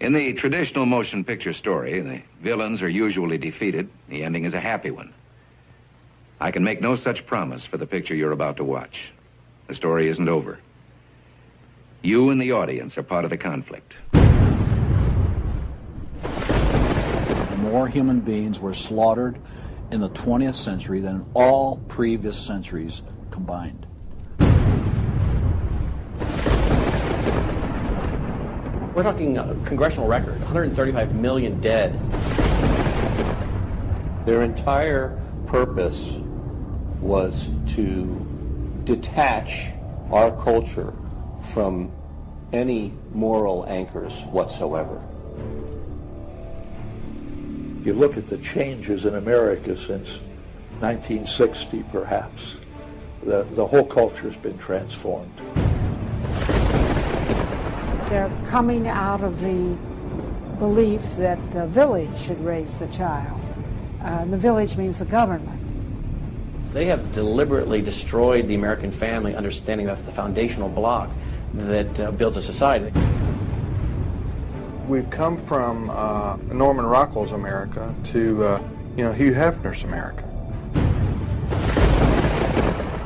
In the traditional motion picture story, the villains are usually defeated. The ending is a happy one. I can make no such promise for the picture you're about to watch. The story isn't over. You and the audience are part of the conflict. More human beings were slaughtered in the 20th century than in all previous centuries combined. We're talking a congressional record, 135 million dead. Their entire purpose was to detach our culture from any moral anchors whatsoever. You look at the changes in America since 1960, perhaps. The whole culture has been transformed. They're coming out of the belief that the village should raise the child. The village means the government. They have deliberately destroyed the American family, understanding that's the foundational block that builds a society. We've come from Norman Rockwell's America to Hugh Hefner's America.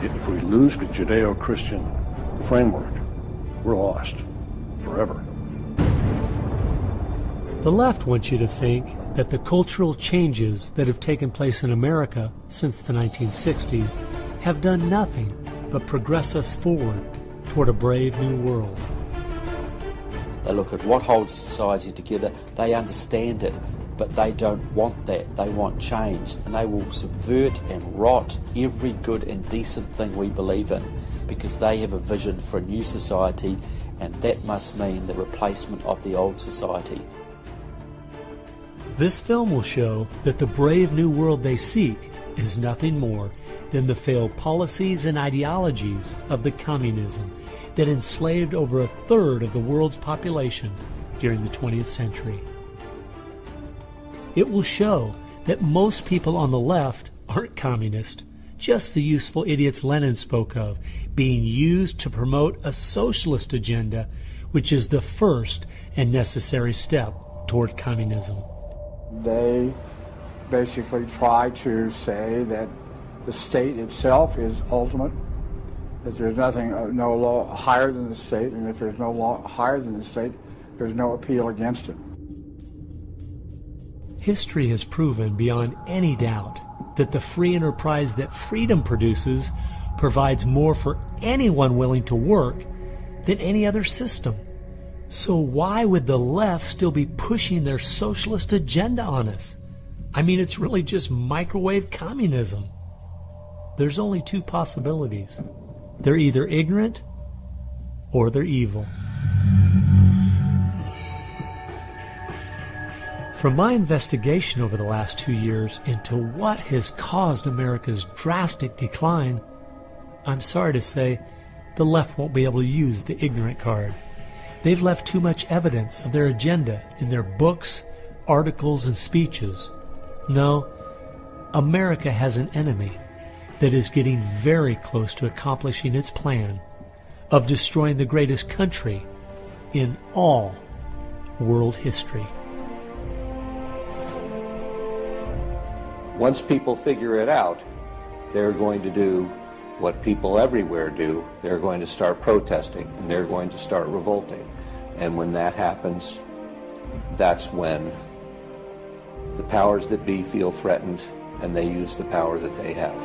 If we lose the Judeo-Christian framework, we're lost forever. The left wants you to think that the cultural changes that have taken place in America since the 1960s have done nothing but progress us forward toward a brave new world. They look at what holds society together, they understand it, but they don't want that. They want change, and they will subvert and rot every good and decent thing we believe in, because they have a vision for a new society, and that must mean the replacement of the old society. This film will show that the brave new world they seek is nothing more than the failed policies and ideologies of the communism that enslaved over a third of the world's population during the 20th century. It will show that most people on the left aren't communist, just the useful idiots Lenin spoke of, being used to promote a socialist agenda, which is the first and necessary step toward communism. They basically try to say that the state itself is ultimate, that there's nothing, no law higher than the state, and if there's no law higher than the state, there's no appeal against it. History has proven beyond any doubt that the free enterprise that freedom produces provides more for anyone willing to work than any other system. So why would the left still be pushing their socialist agenda on us? I mean, it's really just microwave communism. There's only two possibilities. They're either ignorant or they're evil. From my investigation over the last 2 years into what has caused America's drastic decline, I'm sorry to say the left won't be able to use the ignorant card. They've left too much evidence of their agenda in their books, articles, and speeches. No, America has an enemy that is getting very close to accomplishing its plan of destroying the greatest country in all world history. Once people figure it out, they're going to do what people everywhere do. They're going to start protesting, and they're going to start revolting. And when that happens, that's when the powers that be feel threatened, and they use the power that they have.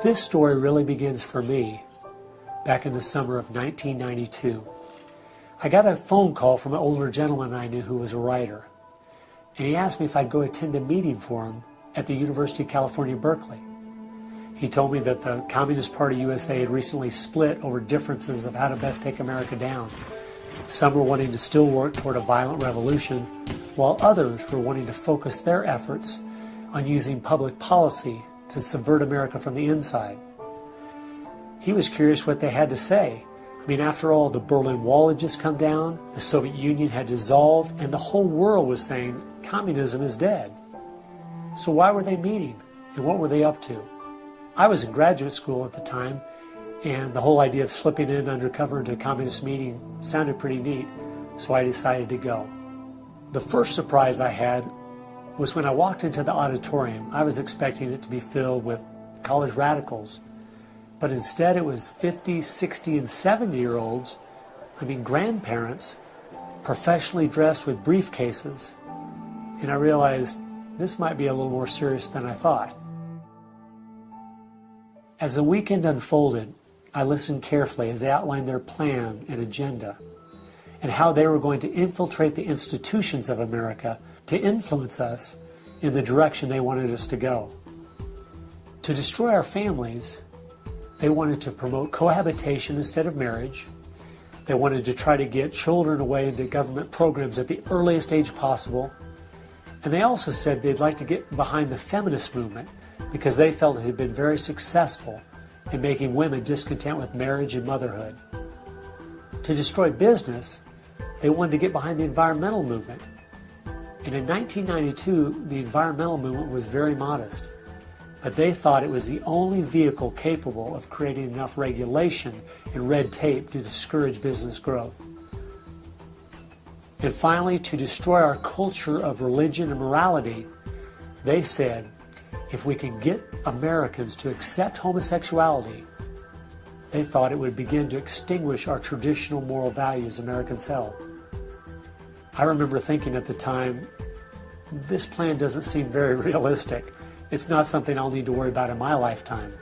This story really begins for me back in the summer of 1992. I got a phone call from an older gentleman I knew who was a writer, and he asked me if I'd go attend a meeting for him at the University of California, Berkeley. He told me that the Communist Party USA had recently split over differences of how to best take America down. Some were wanting to still work toward a violent revolution, while others were wanting to focus their efforts on using public policy to subvert America from the inside. He was curious what they had to say. I mean, after all, the Berlin Wall had just come down, the Soviet Union had dissolved, and the whole world was saying communism is dead. So why were they meeting, and what were they up to? I was in graduate school at the time, and the whole idea of slipping in undercover into a communist meeting sounded pretty neat, so I decided to go. The first surprise I had was when I walked into the auditorium. I was expecting it to be filled with college radicals, but instead it was 50, 60, and 70-year-olds, grandparents, professionally dressed with briefcases, and I realized this might be a little more serious than I thought. As the weekend unfolded, I listened carefully as they outlined their plan and agenda and how they were going to infiltrate the institutions of America to influence us in the direction they wanted us to go. To destroy our families, they wanted to promote cohabitation instead of marriage. They wanted to try to get children away into government programs at the earliest age possible. And they also said they'd like to get behind the feminist movement because they felt it had been very successful in making women discontent with marriage and motherhood. To destroy business, they wanted to get behind the environmental movement. And in 1992, the environmental movement was very modest, but they thought it was the only vehicle capable of creating enough regulation and red tape to discourage business growth. And finally, to destroy our culture of religion and morality, they said, if we can get Americans to accept homosexuality, they thought it would begin to extinguish our traditional moral values Americans held. I remember thinking at the time, this plan doesn't seem very realistic. It's not something I'll need to worry about in my lifetime.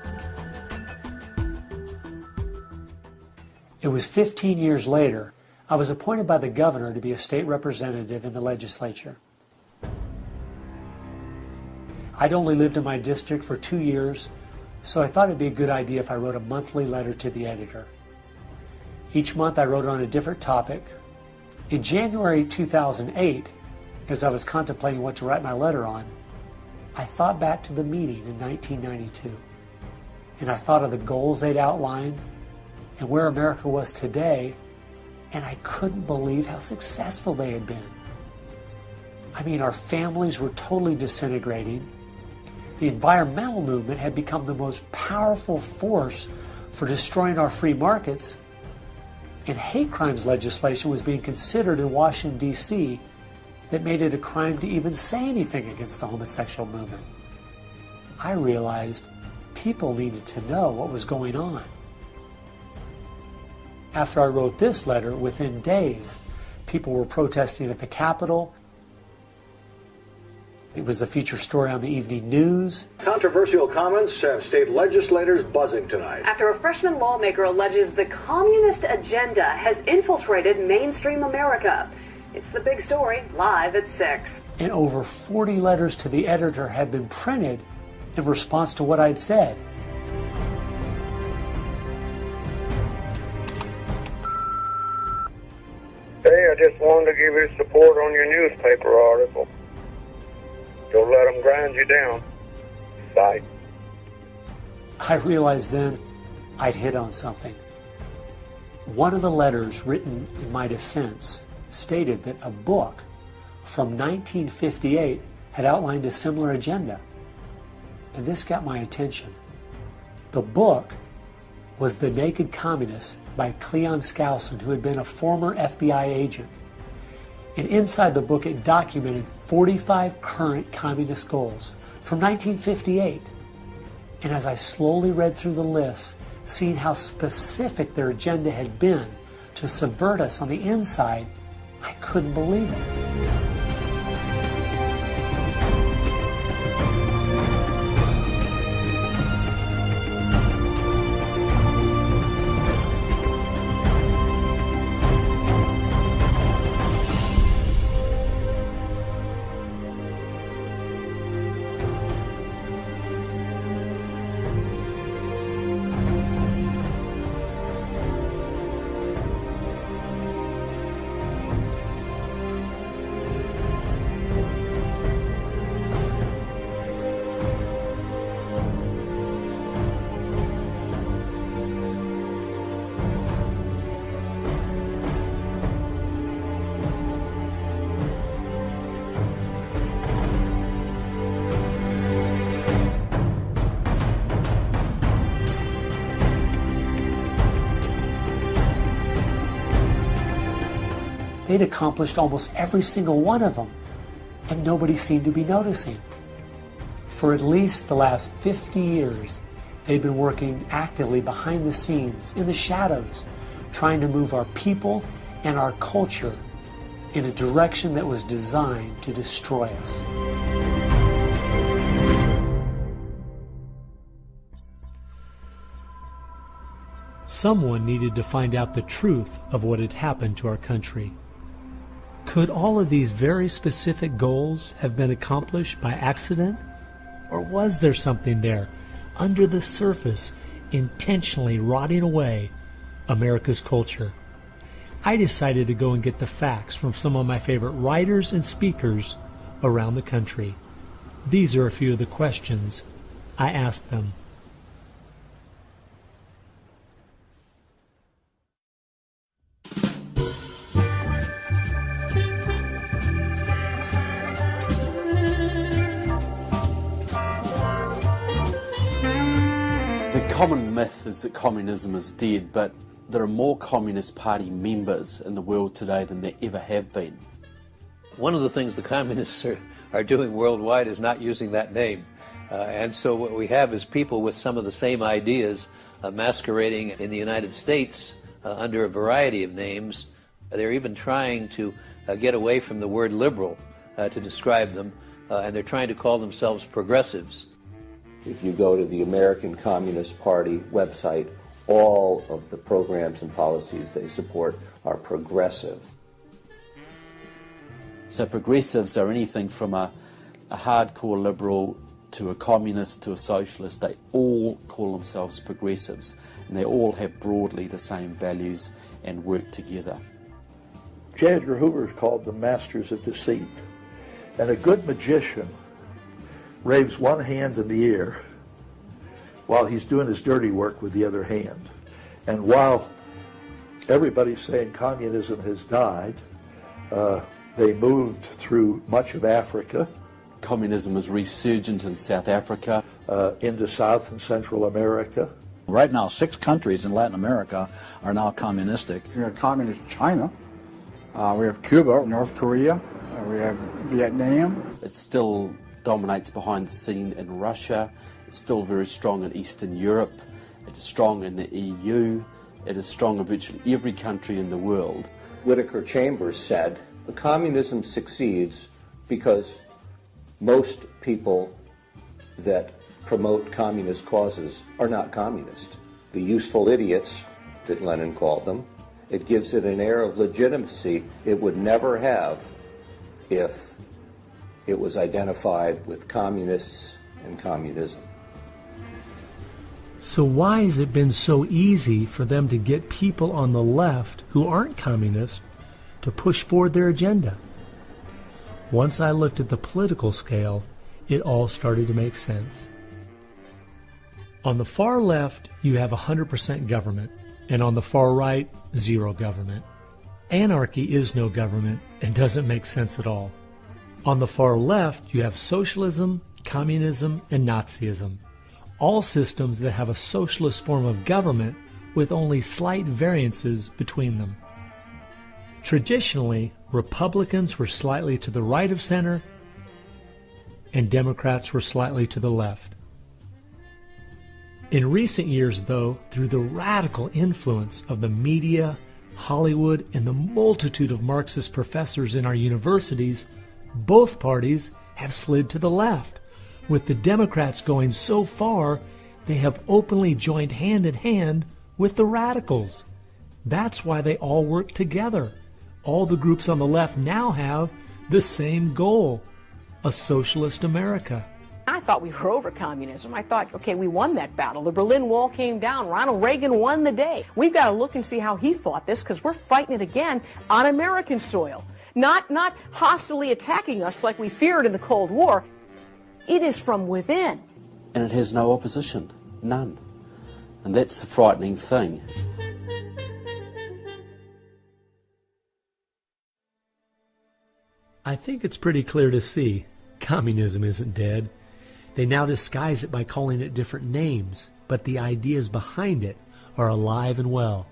It was 15 years later, I was appointed by the governor to be a state representative in the legislature. I'd only lived in my district for 2 years, so I thought it'd be a good idea if I wrote a monthly letter to the editor. Each month I wrote on a different topic. In January 2008, as I was contemplating what to write my letter on, I thought back to the meeting in 1992, and I thought of the goals they'd outlined and where America was today, and I couldn't believe how successful they had been. Our families were totally disintegrating. The environmental movement had become the most powerful force for destroying our free markets, and hate crimes legislation was being considered in Washington, D.C. that made it a crime to even say anything against the homosexual movement. I realized people needed to know what was going on. After I wrote this letter, within days, people were protesting at the Capitol. It was a feature story on the evening news. Controversial comments have state legislators buzzing tonight. After a freshman lawmaker alleges the communist agenda has infiltrated mainstream America. It's the big story, live at 6. And over 40 letters to the editor had been printed in response to what I'd said. Hey, I just wanted to give you support on your newspaper article. Don't let them grind you down. Bye. I realized then I'd hit on something. One of the letters written in my defense stated that a book from 1958 had outlined a similar agenda. And this got my attention. The book was The Naked Communist by Cleon Skousen, who had been a former FBI agent. And inside the book it documented 45 current communist goals from 1958. And as I slowly read through the list, seeing how specific their agenda had been to subvert us on the inside, I couldn't believe it. They'd accomplished almost every single one of them, and nobody seemed to be noticing. For at least the last 50 years, they'd been working actively behind the scenes, in the shadows, trying to move our people and our culture in a direction that was designed to destroy us. Someone needed to find out the truth of what had happened to our country. Could all of these very specific goals have been accomplished by accident? Or was there something there, under the surface, intentionally rotting away America's culture? I decided to go and get the facts from some of my favorite writers and speakers around the country. These are a few of the questions I asked them. The common myth is that communism is dead, but there are more Communist Party members in the world today than there ever have been. One of the things the communists are doing worldwide is not using that name. And so what we have is people with some of the same ideas masquerading in the United States under a variety of names. They're even trying to get away from the word liberal to describe them, and they're trying to call themselves progressives. If you go to the American Communist Party website, all of the programs and policies they support are progressive. So progressives are anything from a hardcore liberal to a communist to a socialist. They all call themselves progressives, and they all have broadly the same values and work together. J. Edgar Hoover is called the masters of deceit. And a good magician waves one hand in the air while he's doing his dirty work with the other hand. And while everybody's saying communism has died, they moved through much of Africa. Communism is resurgent in South Africa. Into South and Central America. Right now, 6 countries in Latin America are now communistic. We have communist China. We have Cuba, North Korea. We have Vietnam. It still dominates behind the scene in Russia. It's still very strong in Eastern Europe. It is strong in the EU. It is strong in virtually every country in the world. Whittaker Chambers said, communism succeeds because most people that promote communist causes are not communist. The useful idiots, that Lenin called them, it gives it an air of legitimacy it would never have if it was identified with communists and communism. So why has it been so easy for them to get people on the left who aren't communists to push forward their agenda? Once I looked at the political scale, it all started to make sense. On the far left, you have 100% government, and on the far right, zero government. Anarchy is no government and doesn't make sense at all. On the far left, you have socialism, communism, and Nazism, all systems that have a socialist form of government with only slight variances between them. Traditionally, Republicans were slightly to the right of center, and Democrats were slightly to the left. In recent years, though, through the radical influence of the media, Hollywood, and the multitude of Marxist professors in our universities, both parties have slid to the left, with the Democrats going so far they have openly joined hand in hand with the radicals. That's why they all work together. All the groups on the left now have the same goal, a socialist America. I thought we were over communism. I thought, okay, we won that battle. The Berlin Wall came down. Ronald Reagan won the day. We've got to look and see how he fought this, because we're fighting it again on American soil. Not hostilely attacking us like we feared in the Cold War. It is from within. And it has no opposition. None. And that's the frightening thing. I think it's pretty clear to see communism isn't dead. They now disguise it by calling it different names, but the ideas behind it are alive and well.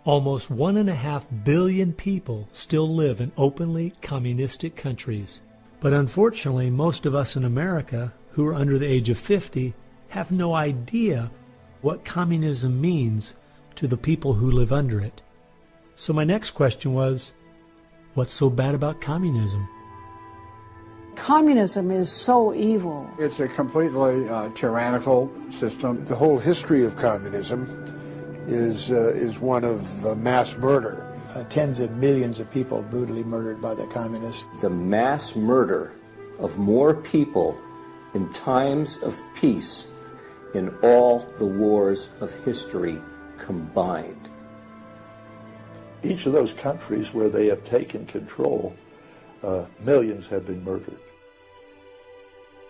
Almost 1.5 billion people still live in openly communistic countries. But unfortunately, most of us in America who are under the age of 50 have no idea what communism means to the people who live under it. So my next question was, what's so bad about communism? Communism is so evil. It's a completely tyrannical system. The whole history of communism is one of mass murder. Tens of millions of people brutally murdered by the communists. The mass murder of more people in times of peace in all the wars of history combined. Each of those countries where they have taken control, millions have been murdered.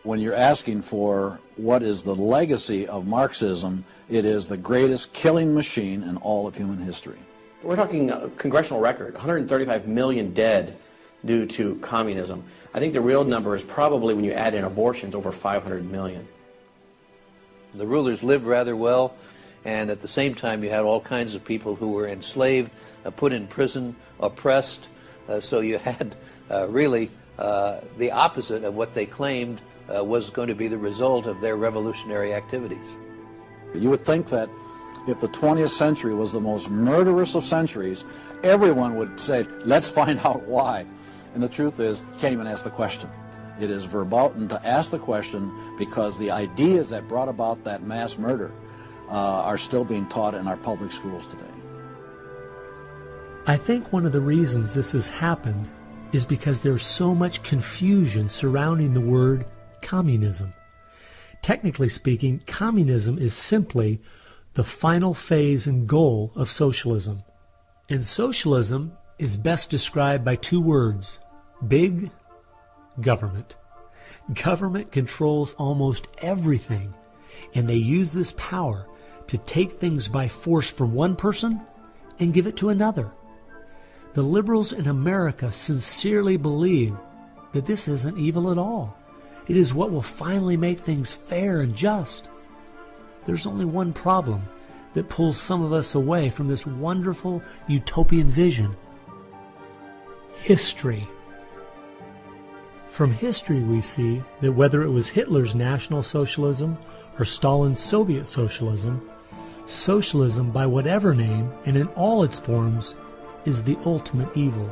When you're asking for what is the legacy of Marxism, it is the greatest killing machine in all of human history. We're talking congressional record, 135 million dead due to communism. I think the real number is probably, when you add in abortions, over 500 million. The rulers lived rather well, and at the same time you had all kinds of people who were enslaved, put in prison, oppressed, so you had really the opposite of what they claimed was going to be the result of their revolutionary activities. You would think that if the 20th century was the most murderous of centuries, everyone would say, let's find out why. And the truth is, you can't even ask the question. It is verboten to ask the question because the ideas that brought about that mass murder are still being taught in our public schools today. I think one of the reasons this has happened is because there's so much confusion surrounding the word communism. Technically speaking, communism is simply the final phase and goal of socialism. And socialism is best described by two words: big government. Government controls almost everything, and they use this power to take things by force from one person and give it to another. The liberals in America sincerely believe that this isn't evil at all. It is what will finally make things fair and just. There's only one problem that pulls some of us away from this wonderful utopian vision: history. From history we see that whether it was Hitler's National Socialism or Stalin's Soviet Socialism, socialism by whatever name and in all its forms is the ultimate evil.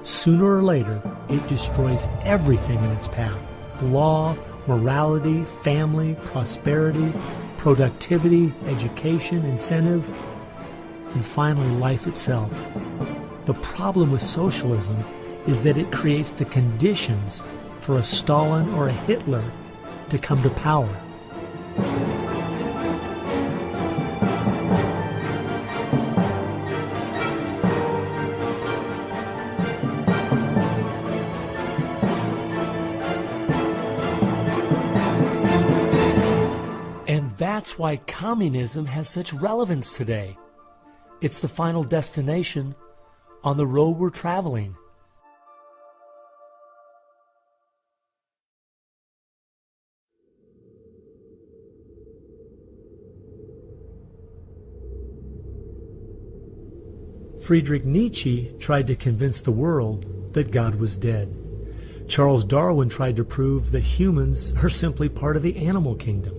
Sooner or later, it destroys everything in its path: law, morality, family, prosperity, productivity, education, incentive, and finally life itself. The problem with socialism is that it creates the conditions for a Stalin or a Hitler to come to power. And that's why communism has such relevance today. It's the final destination on the road we're traveling. Friedrich Nietzsche tried to convince the world that God was dead. Charles Darwin tried to prove that humans are simply part of the animal kingdom.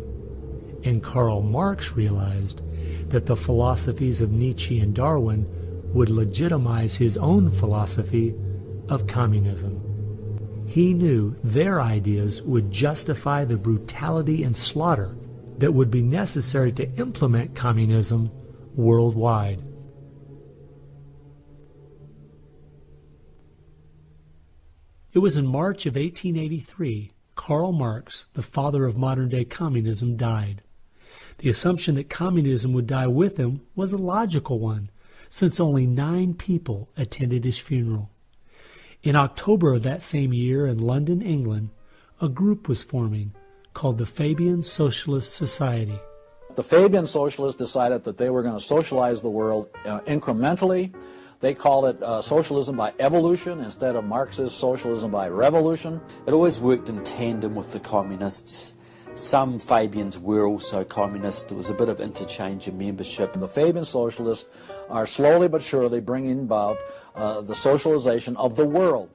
And Karl Marx realized that the philosophies of Nietzsche and Darwin would legitimize his own philosophy of communism. He knew their ideas would justify the brutality and slaughter that would be necessary to implement communism worldwide. It was in March of 1883, Karl Marx, the father of modern-day communism, died. The assumption that communism would die with him was a logical one, since only 9 people attended his funeral. In October of that same year in London, England, a group was forming called the Fabian Socialist Society. The Fabian Socialists decided that they were going to socialize the world incrementally. They called it socialism by evolution instead of Marxist socialism by revolution. It always worked in tandem with the communists. Some Fabians were also communist. There was a bit of interchange of membership. The Fabian socialists are slowly but surely bringing about the socialization of the world.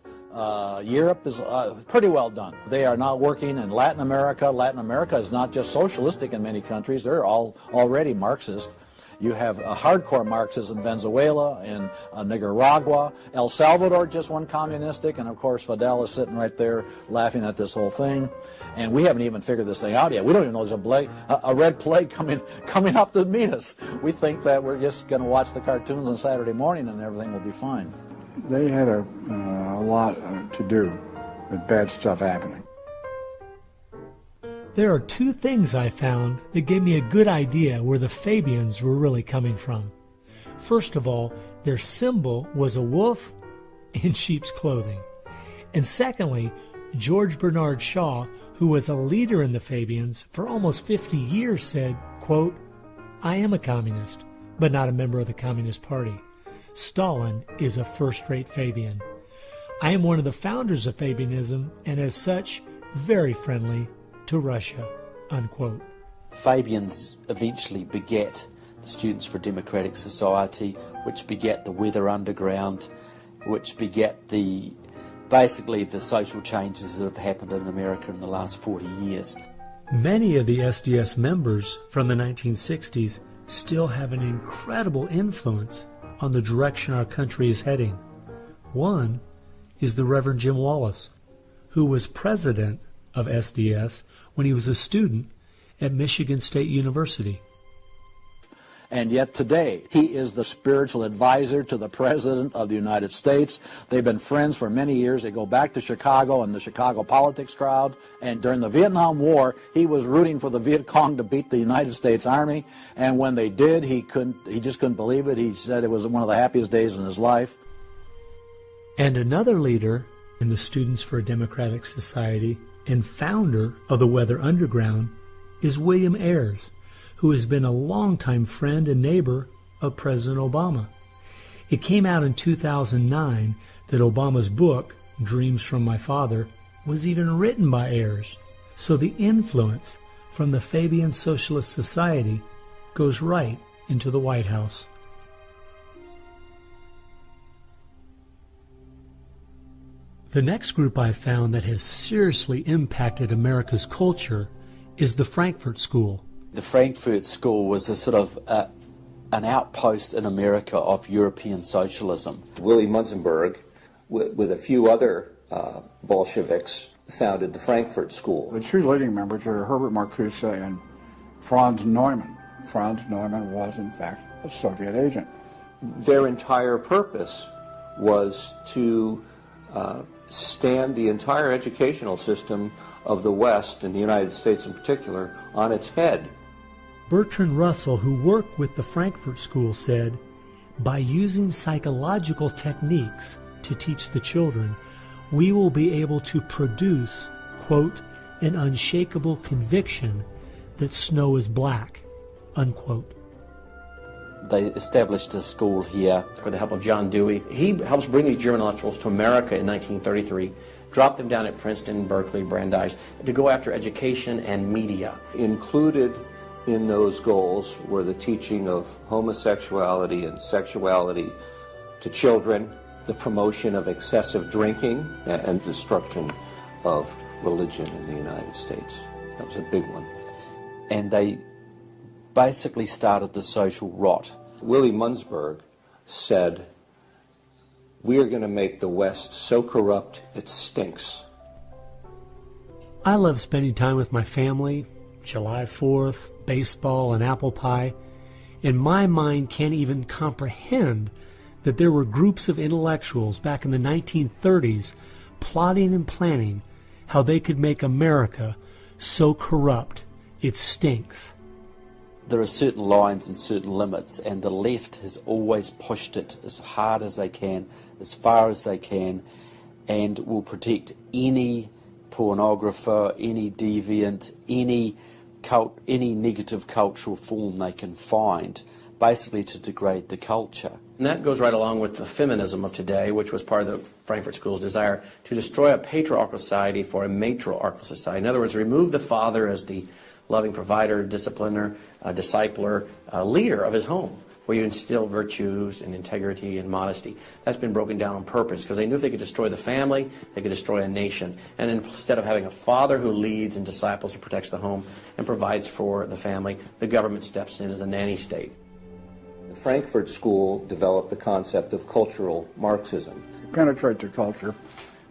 Europe is pretty well done. They are now working in Latin America. Latin America is not just socialistic in many countries. They're all already Marxist. You have hardcore Marxists in Venezuela, in Nicaragua. El Salvador just went communistic, and of course Fidel is sitting right there laughing at this whole thing. And we haven't even figured this thing out yet. We don't even know there's a red plague coming up to meet us. We think that we're just going to watch the cartoons on Saturday morning and everything will be fine. They had a lot to do with bad stuff happening. There are two things I found that gave me a good idea where the Fabians were really coming from. First of all, their symbol was a wolf in sheep's clothing. And secondly, George Bernard Shaw, who was a leader in the Fabians for almost 50 years, said, quote, "I am a communist, but not a member of the Communist Party. Stalin is a first-rate Fabian. I am one of the founders of Fabianism, and as such, very friendly to Russia," unquote. Fabians eventually begat the Students for a Democratic Society, which begat the Weather Underground, which begat basically the social changes that have happened in America in the last 40 years. Many of the SDS members from the 1960s still have an incredible influence on the direction our country is heading. One is the Reverend Jim Wallace, who was president of SDS when he was a student at Michigan State University. And yet today, he is the spiritual advisor to the President of the United States. They've been friends for many years. They go back to Chicago and the Chicago politics crowd. And during the Vietnam War, he was rooting for the Viet Cong to beat the United States Army. And when they did, he just couldn't believe it. He said it was one of the happiest days in his life. And another leader in the Students for a Democratic Society and founder of the Weather Underground is William Ayers, who has been a longtime friend and neighbor of President Obama. It came out in 2009 that Obama's book, Dreams from My Father, was even written by Ayers. So the influence from the Fabian Socialist Society goes right into the White House. The next group I found that has seriously impacted America's culture is the Frankfurt School. The Frankfurt School was a sort of an outpost in America of European socialism. Willy Munzenberg, with a few other Bolsheviks, founded the Frankfurt School. The two leading members are Herbert Marcuse and Franz Neumann. Franz Neumann was, in fact, a Soviet agent. Their entire purpose was to stand the entire educational system of the West, and the United States in particular, on its head. Bertrand Russell, who worked with the Frankfurt School, said, "By using psychological techniques to teach the children, we will be able to produce, quote, an unshakable conviction that snow is black," unquote. They established a school here. With the help of John Dewey. He helps bring these German intellectuals to America in 1933, drop them down at Princeton, Berkeley, Brandeis, to go after education and media. Included in those goals were the teaching of homosexuality and sexuality to children, the promotion of excessive drinking, and destruction of religion in the United States. That was a big one. And they basically started the social rot. Willy Munzenberg said, "We are going to make the West so corrupt it stinks." I love spending time with my family, July 4th, baseball, and apple pie, and my mind can't even comprehend that there were groups of intellectuals back in the 1930s plotting and planning how they could make America so corrupt it stinks. There are certain lines and certain limits, and the left has always pushed it as hard as they can, as far as they can, and will protect any pornographer, any deviant, any negative cultural form they can find. basically to degrade the culture. And that goes right along with the feminism of today, which was part of the Frankfurt School's desire to destroy a patriarchal society for a matriarchal society. In other words, remove the father as the loving provider, discipliner, discipler, leader of his home, where you instill virtues and integrity and modesty. That's been broken down on purpose because they knew if they could destroy the family, they could destroy a nation. And instead of having a father who leads and disciples and protects the home and provides for the family, the government steps in as a nanny state. The Frankfurt School developed the concept of cultural Marxism. Penetrate the culture,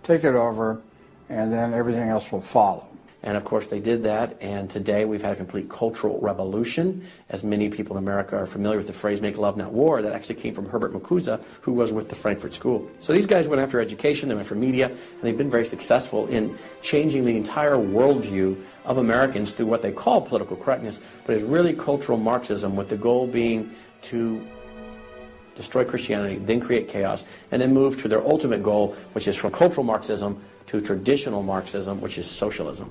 take it over, and then everything else will follow. And of course they did that, and today we've had a complete cultural revolution. As many people in America are familiar with the phrase "make love, not war," that actually came from Herbert Marcuse, who was with the Frankfurt School. So these guys went after education, they went for media, and they've been very successful in changing the entire worldview of Americans through what they call political correctness, but it's really cultural Marxism, with the goal being to destroy Christianity, then create chaos, and then move to their ultimate goal, which is from cultural Marxism to traditional Marxism, which is socialism.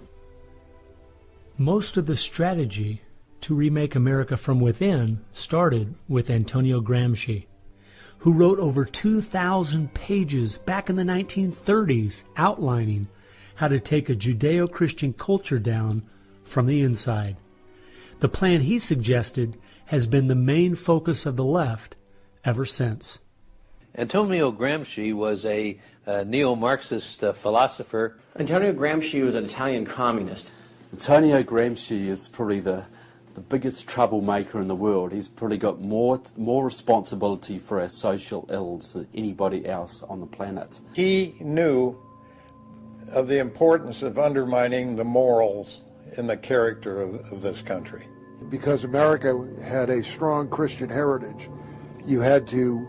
Most of the strategy to remake America from within started with Antonio Gramsci, who wrote over 2,000 pages back in the 1930s outlining how to take a Judeo-Christian culture down from the inside. The plan he suggested has been the main focus of the left ever since. Antonio Gramsci was a neo-Marxist philosopher. Antonio Gramsci was an Italian communist. Antonio Gramsci is probably the biggest troublemaker in the world. He's probably got more responsibility for our social ills than anybody else on the planet. He knew of the importance of undermining the morals in the character of this country. Because America had a strong Christian heritage, you had to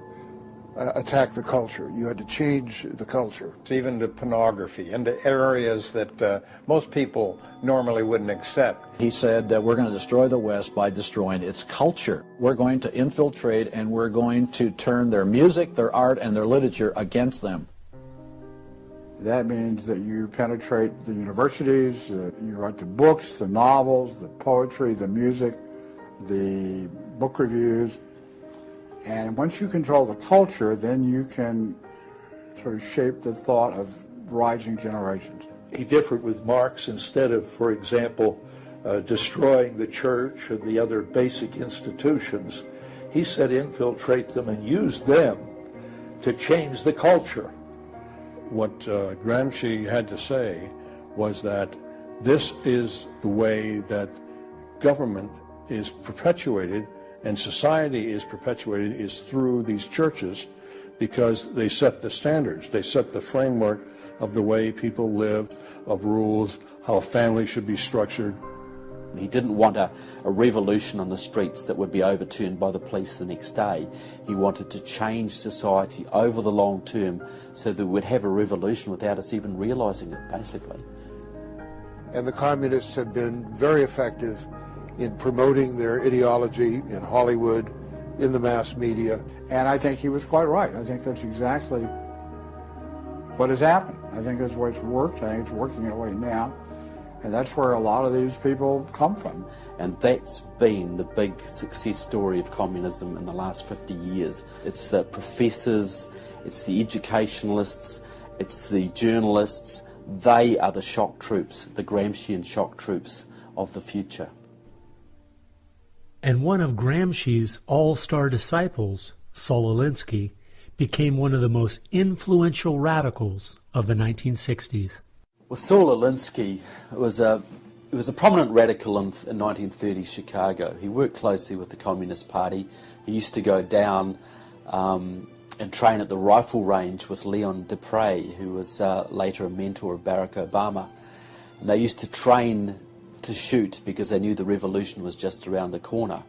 attack the culture. You had to change the culture. Even to pornography, into areas that most people normally wouldn't accept. He said that we're going to destroy the West by destroying its culture. We're going to infiltrate and we're going to turn their music, their art, and their literature against them. That means that you penetrate the universities, you write the books, the novels, the poetry, the music, the book reviews. And once you control the culture, then you can sort of shape the thought of rising generations. He differed with Marx. Instead of, for example, destroying the church and the other basic institutions, he said infiltrate them and use them to change the culture. What Gramsci had to say was that this is the way that government is perpetuated and society is perpetuated is through these churches, because they set the standards, they set the framework of the way people live, of rules, how a family should be structured. He didn't want a revolution on the streets that would be overturned by the police the next day. He wanted to change society over the long term so that we'd have a revolution without us even realizing it, basically. And the communists have been very effective in promoting their ideology in Hollywood, in the mass media. And I think he was quite right. I think that's exactly what has happened. I think that's the way it's worked. I think it's working that way now. And that's where a lot of these people come from. And that's been the big success story of communism in the last 50 years. It's the professors, it's the educationalists, it's the journalists. They are the shock troops, the Gramscian shock troops of the future. And one of Gramsci's all-star disciples, Saul Alinsky, became one of the most influential radicals of the 1960s. Well, Saul Alinsky was a prominent radical in 1930 Chicago. He worked closely with the Communist Party. He used to go down and train at the rifle range with Leon Dupre, who was later a mentor of Barack Obama. And they used to train to shoot because they knew the revolution was just around the corner.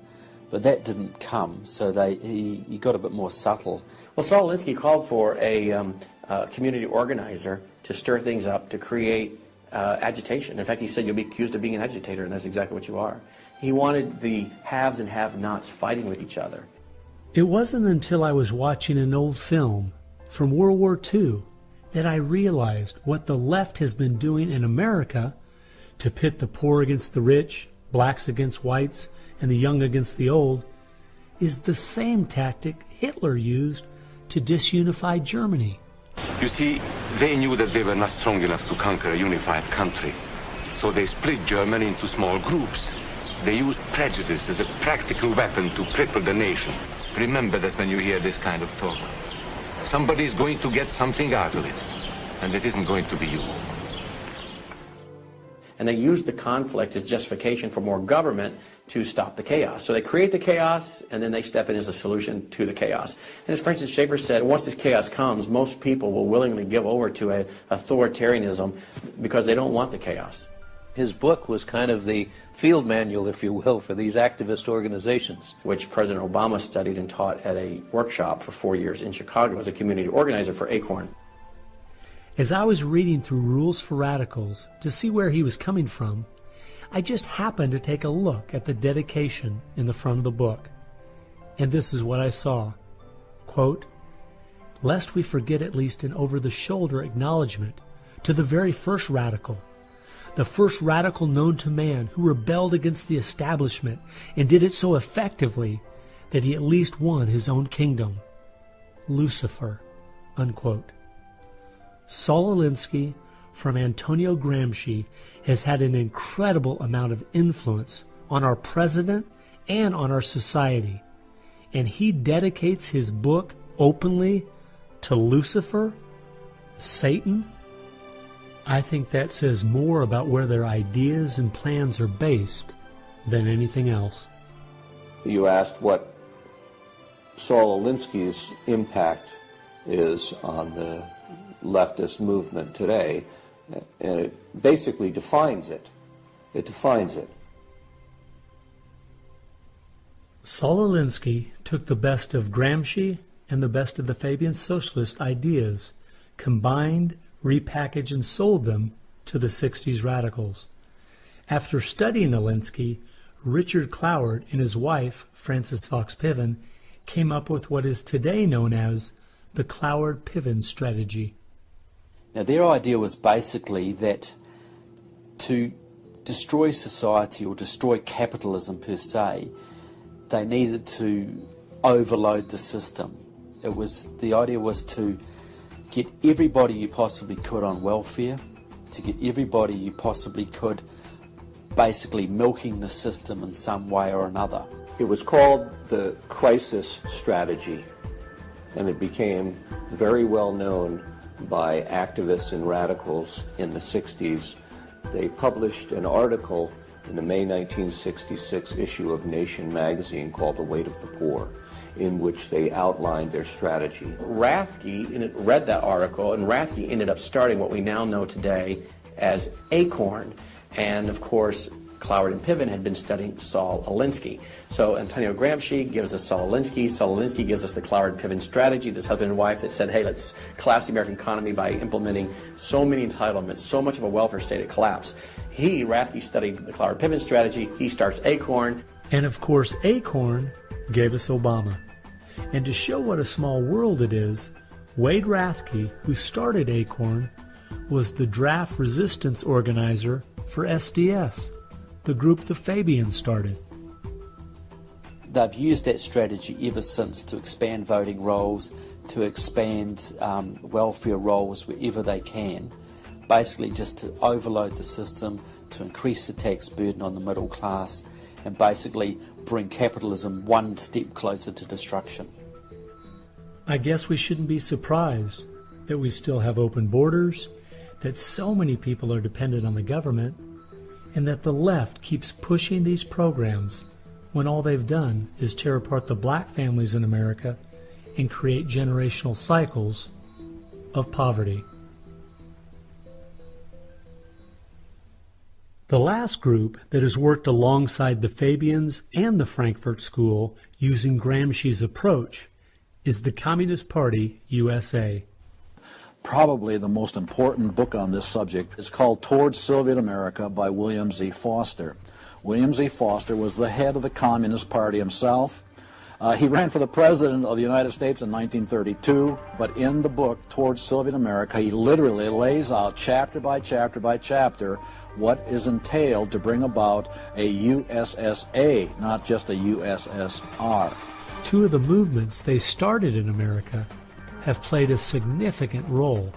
But that didn't come, so he got a bit more subtle. Well, Saul Alinsky called for a community organizer to stir things up, to create agitation. In fact, he said, you'll be accused of being an agitator, and that's exactly what you are. He wanted the haves and have-nots fighting with each other. It wasn't until I was watching an old film from World War II that I realized what the left has been doing in America to pit the poor against the rich, blacks against whites, and the young against the old, is the same tactic Hitler used to disunify Germany. You see, they knew that they were not strong enough to conquer a unified country. So they split Germany into small groups. They used prejudice as a practical weapon to cripple the nation. Remember that when you hear this kind of talk. Somebody's going to get something out of it, and it isn't going to be you. And they use the conflict as justification for more government to stop the chaos. So they create the chaos, and then they step in as a solution to the chaos. And as Francis Schaeffer said, once this chaos comes, most people will willingly give over to an authoritarianism because they don't want the chaos. His book was kind of the field manual, if you will, for these activist organizations. Which President Obama studied and taught at a workshop for 4 years in Chicago as a community organizer for ACORN. As I was reading through Rules for Radicals to see where he was coming from, I just happened to take a look at the dedication in the front of the book. And this is what I saw. Quote, "Lest we forget at least an over-the-shoulder acknowledgement to the very first radical, the first radical known to man who rebelled against the establishment and did it so effectively that he at least won his own kingdom. Lucifer." Unquote. Saul Alinsky from Antonio Gramsci has had an incredible amount of influence on our president and on our society, and he dedicates his book openly to Lucifer, Satan. I think that says more about where their ideas and plans are based than anything else. You asked what Saul Alinsky's impact is on the leftist movement today, and it basically defines it. It defines it. Saul Alinsky took the best of Gramsci and the best of the Fabian socialist ideas, combined, repackaged, and sold them to the 60s radicals. After studying Alinsky, Richard Cloward and his wife, Frances Fox Piven, came up with what is today known as the Cloward-Piven strategy. Now, their idea was basically that to destroy society or destroy capitalism per se, they needed to overload the system. The idea was to get everybody you possibly could on welfare, to get everybody you possibly could basically milking the system in some way or another. It was called the crisis strategy, and it became very well known by activists and radicals in the 60s. They published an article in the May 1966 issue of Nation magazine called The Weight of the Poor, in which they outlined their strategy. Rathke read that article, and Rathke ended up starting what we now know today as ACORN. And of course, Cloward and Piven had been studying Saul Alinsky. So Antonio Gramsci gives us Saul Alinsky. Saul Alinsky gives us the Cloward-Piven strategy, this husband and wife that said, hey, let's collapse the American economy by implementing so many entitlements, so much of a welfare state at collapse. Rathke studied the Cloward-Piven strategy. He starts ACORN. And of course, ACORN gave us Obama. And to show what a small world it is, Wade Rathke, who started ACORN, was the draft resistance organizer for SDS, the group the Fabians started. They've used that strategy ever since to expand voting rolls, to expand welfare rolls wherever they can, basically just to overload the system, to increase the tax burden on the middle class, and basically bring capitalism one step closer to destruction. I guess we shouldn't be surprised that we still have open borders, that so many people are dependent on the government, and that the left keeps pushing these programs when all they've done is tear apart the black families in America and create generational cycles of poverty. The last group that has worked alongside the Fabians and the Frankfurt School using Gramsci's approach is the Communist Party USA. Probably the most important book on this subject is called Towards Soviet America by William Z. Foster. William Z. Foster was the head of the Communist Party himself. He ran for the President of the United States in 1932, but in the book Towards Soviet America, he literally lays out chapter by chapter by chapter what is entailed to bring about a USSA, not just a USSR. Two of the movements they started in America have played a significant role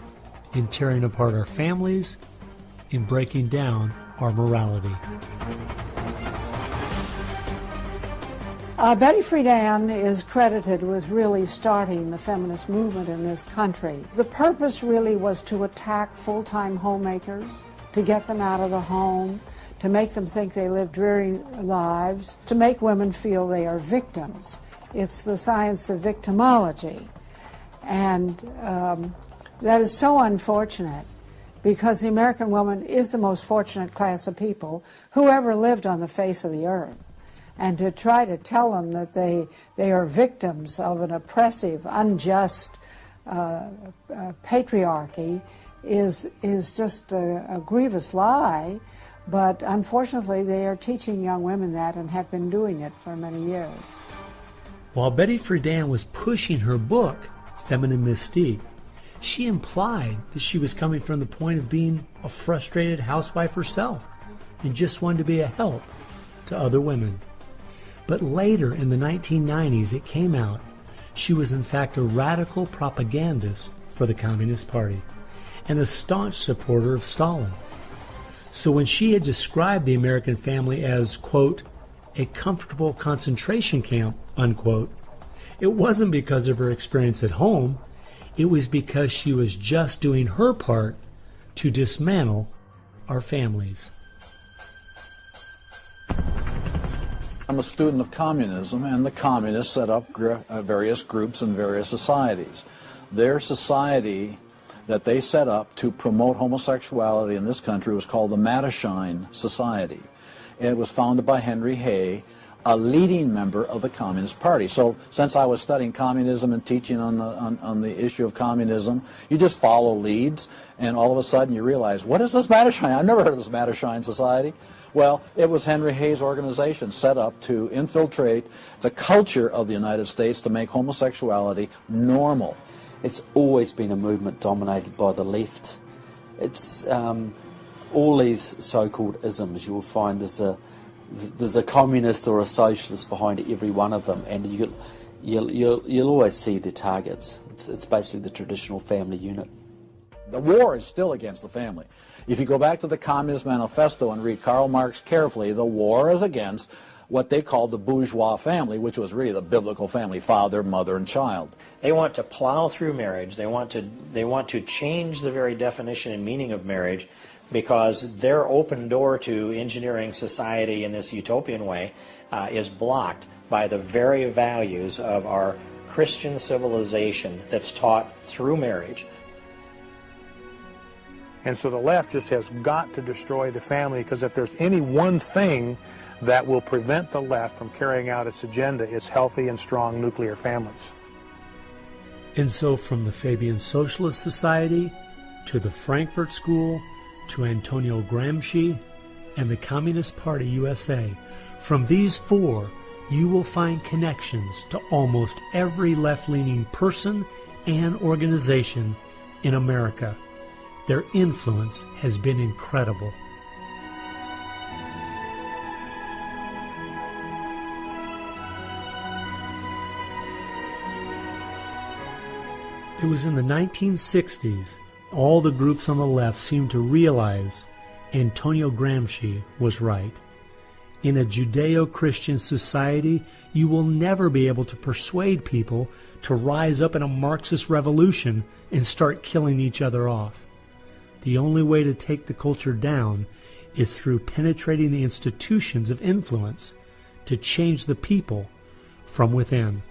in tearing apart our families, in breaking down our morality. Betty Friedan is credited with really starting the feminist movement in this country. The purpose really was to attack full-time homemakers, to get them out of the home, to make them think they live dreary lives, to make women feel they are victims. It's the science of victimology. And that is so unfortunate, because the American woman is the most fortunate class of people who ever lived on the face of the earth. And to try to tell them that they are victims of an oppressive, unjust patriarchy is just a grievous lie. But unfortunately, they are teaching young women that and have been doing it for many years. While Betty Friedan was pushing her book, Feminine Mystique, she implied that she was coming from the point of being a frustrated housewife herself and just wanted to be a help to other women. But later in the 1990s it came out she was in fact a radical propagandist for the Communist Party and a staunch supporter of Stalin. So when she had described the American family as, quote, a comfortable concentration camp, unquote, it wasn't because of her experience at home. It was because she was just doing her part to dismantle our families. I'm a student of communism, and the communists set up various groups and various societies. Their society that they set up to promote homosexuality in this country was called the Mattachine Society. It was founded by Henry Hay, a leading member of the Communist Party. So since I was studying communism and teaching on the issue of communism, you just follow leads, and all of a sudden you realize, what is this Mattachine? I've never heard of this Mattachine Society. Well, it was Henry Hay's organization set up to infiltrate the culture of the United States to make homosexuality normal. It's always been a movement dominated by the left. It's all these so-called isms. You will find there's a communist or a socialist behind every one of them, and you'll always see their targets. It's basically the traditional family unit. The war is still against the family. If you go back to the Communist Manifesto and read Karl Marx carefully, the war is against what they called the bourgeois family, which was really the biblical family, father, mother, and child. They want to plow through marriage. They want to change the very definition and meaning of marriage, because their open door to engineering society in this utopian way is blocked by the very values of our Christian civilization that's taught through marriage. And so the left just has got to destroy the family, because if there's any one thing that will prevent the left from carrying out its agenda, it's healthy and strong nuclear families. And so from the Fabian Socialist Society to the Frankfurt School to Antonio Gramsci and the Communist Party USA, from these four you will find connections to almost every left-leaning person and organization in America. Their influence has been incredible. It was in the 1960s all the groups on the left seemed to realize Antonio Gramsci was right. In a Judeo-Christian society, you will never be able to persuade people to rise up in a Marxist revolution and start killing each other off. The only way to take the culture down is through penetrating the institutions of influence to change the people from within.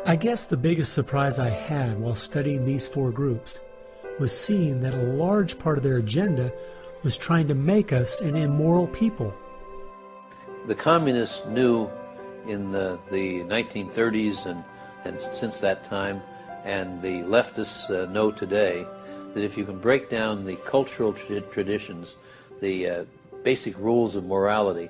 I guess the biggest surprise I had while studying these four groups was seeing that a large part of their agenda was trying to make us an immoral people. The communists knew in the 1930s and since that time, and the leftists know today, that if you can break down the cultural traditions, the basic rules of morality,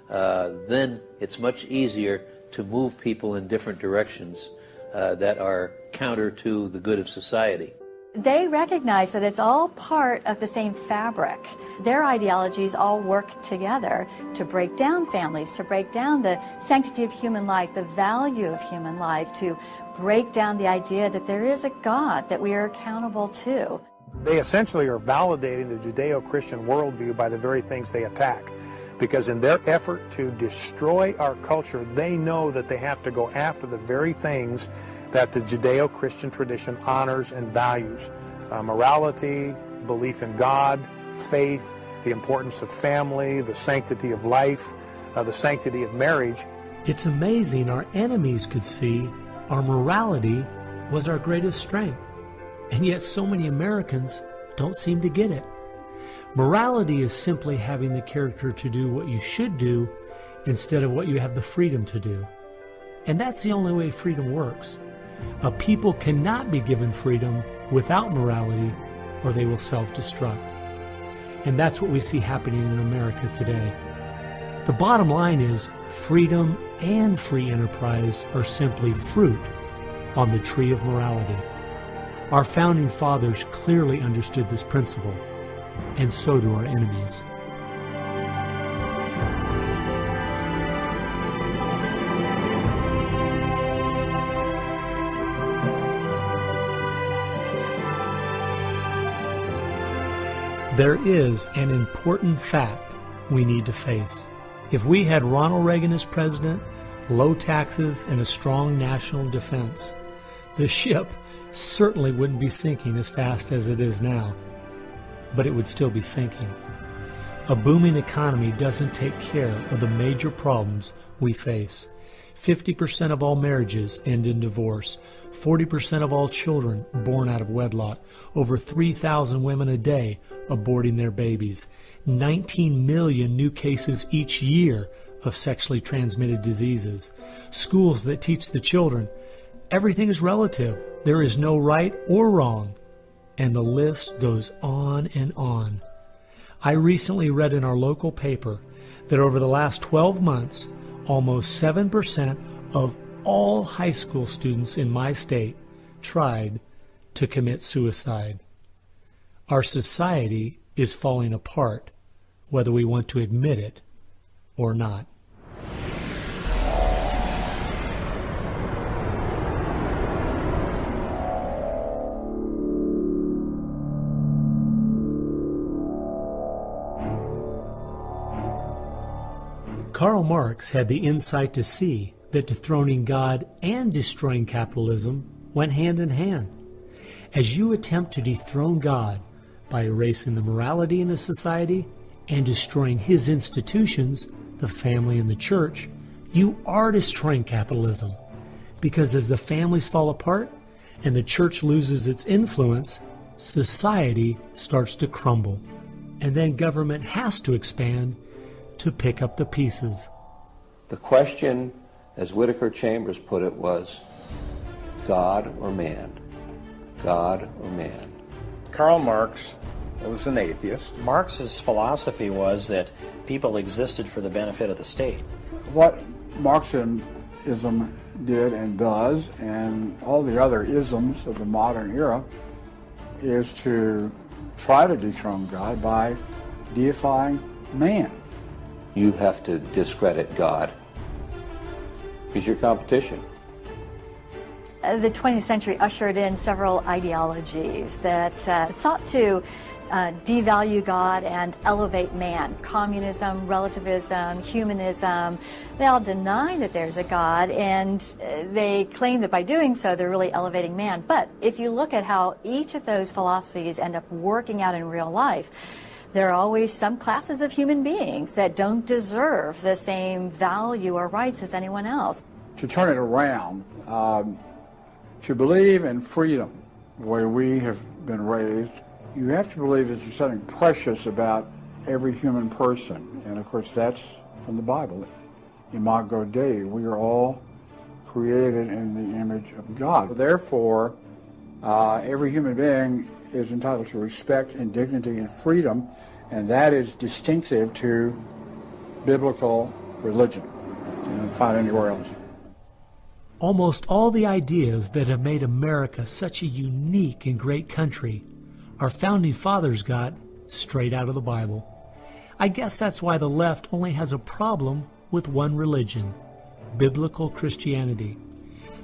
then it's much easier to move people in different directions that are counter to the good of society. They recognize that it's all part of the same fabric. Their ideologies all work together to break down families, to break down the sanctity of human life, the value of human life, to break down the idea that there is a God that we are accountable to. They essentially are validating the Judeo-Christian worldview by the very things they attack. Because in their effort to destroy our culture, they know that they have to go after the very things that the Judeo-Christian tradition honors and values. Morality, belief in God, faith, the importance of family, the sanctity of life, the sanctity of marriage. It's amazing our enemies could see our morality was our greatest strength. And yet so many Americans don't seem to get it. Morality is simply having the character to do what you should do instead of what you have the freedom to do. And that's the only way freedom works. A people cannot be given freedom without morality, or they will self-destruct. And that's what we see happening in America today. The bottom line is freedom and free enterprise are simply fruit on the tree of morality. Our founding fathers clearly understood this principle, and so do our enemies. There is an important fact we need to face. If we had Ronald Reagan as president, low taxes, and a strong national defense, the ship certainly wouldn't be sinking as fast as it is now, but it would still be sinking. A booming economy doesn't take care of the major problems we face. 50% of all marriages end in divorce. 40% of all children born out of wedlock. Over 3,000 women a day aborting their babies. 19 million new cases each year of sexually transmitted diseases. Schools that teach the children everything is relative. There is no right or wrong. And the list goes on and on. I recently read in our local paper that over the last 12 months, almost 7% of all high school students in my state tried to commit suicide. Our society is falling apart, whether we want to admit it or not. Karl Marx had the insight to see that dethroning God and destroying capitalism went hand in hand. As you attempt to dethrone God by erasing the morality in a society and destroying his institutions, the family and the church, you are destroying capitalism. Because as the families fall apart and the church loses its influence, society starts to crumble. And then government has to expand to pick up the pieces. The question, as Whittaker Chambers put it, was God or man? God or man? Karl Marx was an atheist. Marx's philosophy was that people existed for the benefit of the state. What Marxism did and does, and all the other isms of the modern era, is to try to dethrone God by deifying man. You have to discredit God. He's your competition. The 20th century ushered in several ideologies that sought to devalue God and elevate man. Communism, relativism, humanism, they all deny that there's a God, and they claim that by doing so they're really elevating man. But if you look at how each of those philosophies end up working out in real life, there are always some classes of human beings that don't deserve the same value or rights as anyone else. To turn it around, to believe in freedom, the way we have been raised, you have to believe that there's something precious about every human person. And of course that's from the Bible. Imago Dei, we are all created in the image of God. Therefore, every human being is entitled to respect and dignity and freedom, and that is distinctive to biblical religion. You don't find anywhere else. Almost all the ideas that have made America such a unique and great country our founding fathers got straight out of the Bible. I guess that's why the left only has a problem with one religion, biblical Christianity.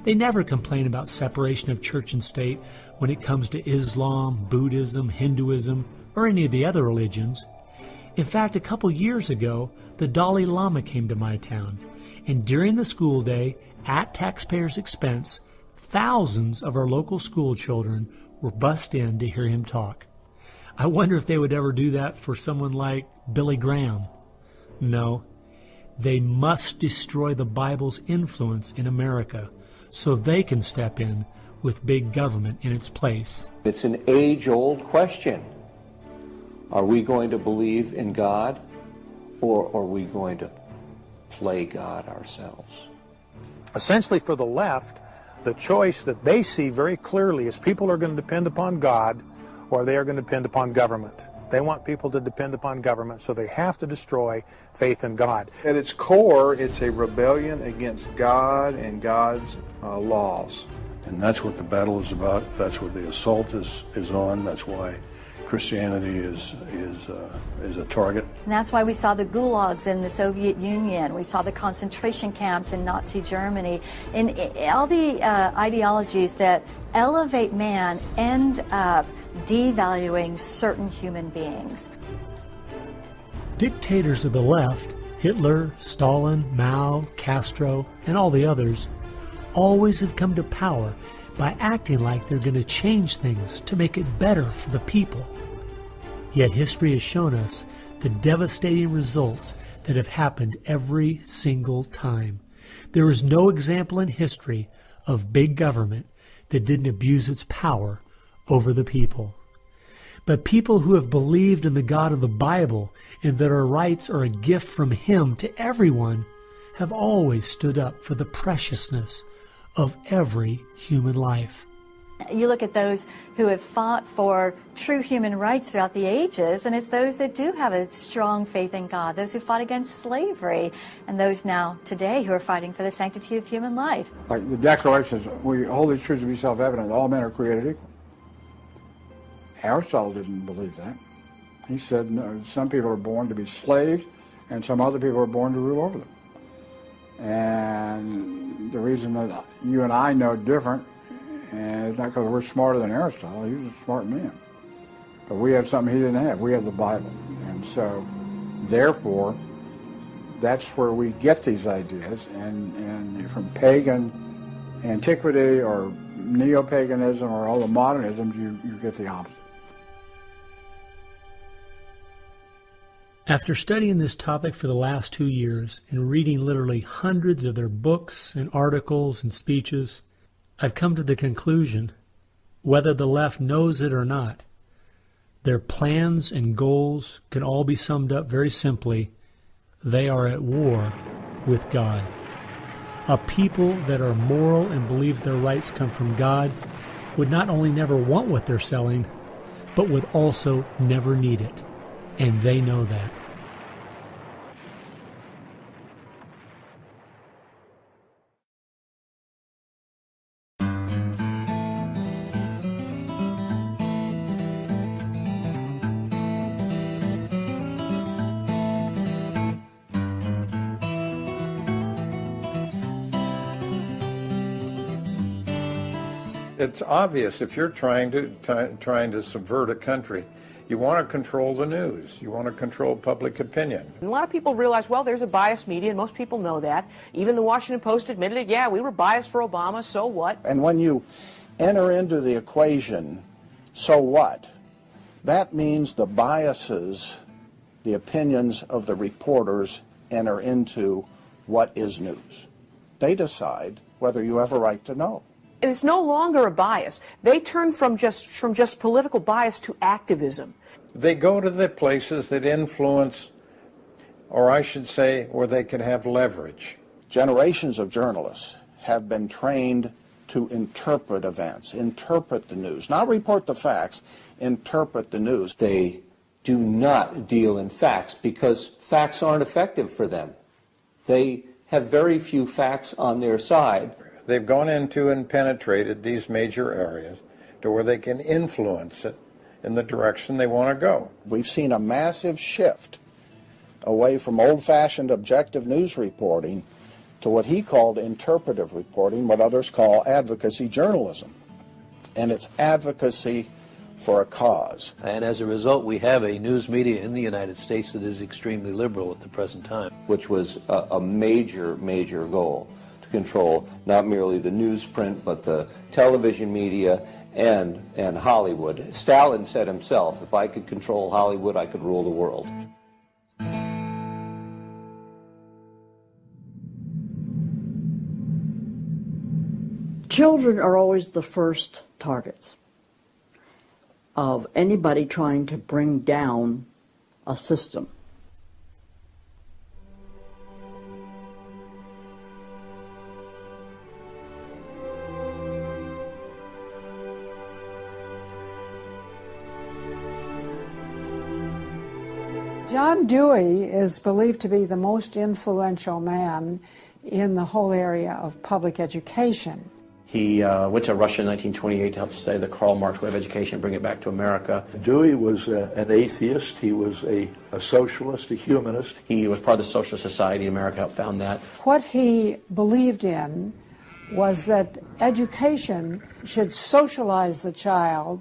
They never complain about separation of church and state when it comes to Islam, Buddhism, Hinduism, or any of the other religions. In fact, a couple years ago, the Dalai Lama came to my town, and during the school day, at taxpayers' expense, thousands of our local school children were bussed in to hear him talk. I wonder if they would ever do that for someone like Billy Graham. No, they must destroy the Bible's influence in America so they can step in with big government in its place. It's an age-old question. Are we going to believe in God, or are we going to play God ourselves? Essentially, for the left, the choice that they see very clearly is people are going to depend upon God or they are going to depend upon government. They want people to depend upon government, so they have to destroy faith in God. At its core, it's a rebellion against God and God's laws. And that's what the battle is about. That's what the assault is on. That's why Christianity is a target. And that's why we saw the gulags in the Soviet Union. We saw the concentration camps in Nazi Germany. And all the ideologies that elevate man end up devaluing certain human beings. Dictators of the left, Hitler, Stalin, Mao, Castro, and all the others, always have come to power by acting like they're going to change things to make it better for the people. Yet history has shown us the devastating results that have happened every single time. There is no example in history of big government that didn't abuse its power over the people. But people who have believed in the God of the Bible and that our rights are a gift from Him to everyone have always stood up for the preciousness of every human life. You look at those who have fought for true human rights throughout the ages, and it's those that do have a strong faith in God, those who fought against slavery, and those now today who are fighting for the sanctity of human life. Like the Declaration says, we hold these truths to be self-evident, that all men are created equal. Aristotle didn't believe that. He said, no, some people are born to be slaves, and some other people are born to rule over them. And the reason that you and I know different, and it's not because we're smarter than Aristotle, he was a smart man. But we have something he didn't have. We have the Bible. And so, therefore, that's where we get these ideas. And from pagan antiquity or neo-paganism or all the modernisms, you get the opposite. After studying this topic for the last 2 years and reading literally hundreds of their books and articles and speeches, I've come to the conclusion, whether the left knows it or not, their plans and goals can all be summed up very simply. They are at war with God. A people that are moral and believe their rights come from God would not only never want what they're selling, but would also never need it. And they know that. It's obvious if you're trying to subvert a country, you want to control the news. You want to control public opinion. And a lot of people realize, well, there's a biased media, and most people know that. Even the Washington Post admitted it. Yeah, we were biased for Obama, so what? And when you enter into the equation, so what? That means the biases, the opinions of the reporters enter into what is news. They decide whether you have a right to know. And it's no longer a bias. They turn from just political bias to activism. They go to the places that influence, or I should say, where they can have leverage. Generations of journalists have been trained to interpret events, interpret the news, not report the facts, interpret the news. They do not deal in facts because facts aren't effective for them. They have very few facts on their side. They've gone into and penetrated these major areas to where they can influence it in the direction they want to go. We've seen a massive shift away from old-fashioned objective news reporting to what he called interpretive reporting, what others call advocacy journalism. And it's advocacy for a cause. And as a result, we have a news media in the United States that is extremely liberal at the present time. Which was a major, major goal, to control not merely the newsprint, but the television media and Hollywood. Stalin said himself, if I could control Hollywood, I could rule the world. Children are always the first targets of anybody trying to bring down a system. John Dewey is believed to be the most influential man in the whole area of public education. He went to Russia in 1928 to help study the Karl Marx way of education and bring it back to America. Dewey was an atheist. He was a socialist, a humanist. He was part of the Socialist Society in America, helped found that. What he believed in was that education should socialize the child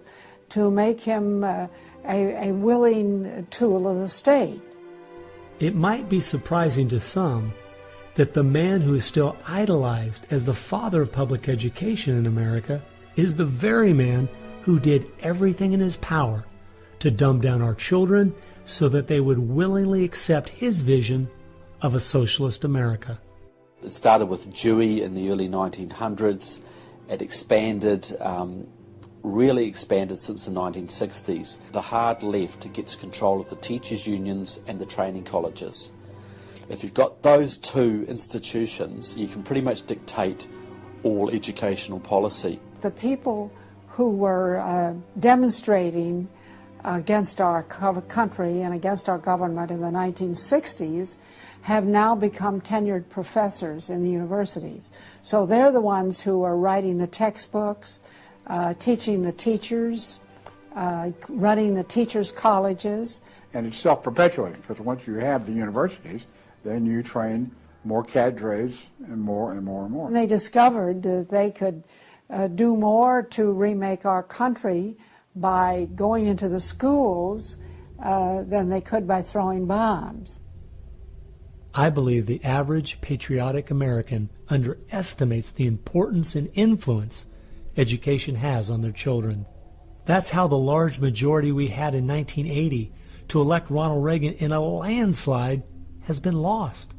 to make him a willing tool of the state. It might be surprising to some that the man who is still idolized as the father of public education in America is the very man who did everything in his power to dumb down our children so that they would willingly accept his vision of a socialist America. It started with Dewey in the early 1900s. It expanded, really expanded since the 1960s. The hard left gets control of the teachers' unions and the training colleges. If you've got those two institutions, you can pretty much dictate all educational policy. The people who were demonstrating against our country and against our government in the 1960s have now become tenured professors in the universities. So they're the ones who are writing the textbooks, teaching the teachers, running the teachers' colleges. And it's self-perpetuating, because once you have the universities, then you train more cadres and more and more and more. And they discovered that they could do more to remake our country by going into the schools than they could by throwing bombs. I believe the average patriotic American underestimates the importance and influence education has on their children. That's how the large majority we had in 1980 to elect Ronald Reagan in a landslide has been lost.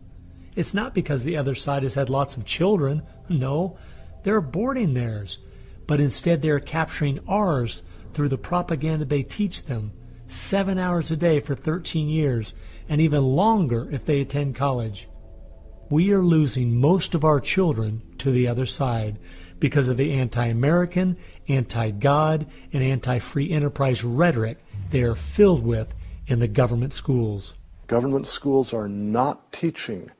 It's not because the other side has had lots of children. No, they're aborting theirs. But instead they're capturing ours through the propaganda they teach them, 7 hours a day for 13 years, and even longer if they attend college. We are losing most of our children to the other side because of the anti-American, anti-God, and anti-free enterprise rhetoric they are filled with in the government schools. Government schools are not teaching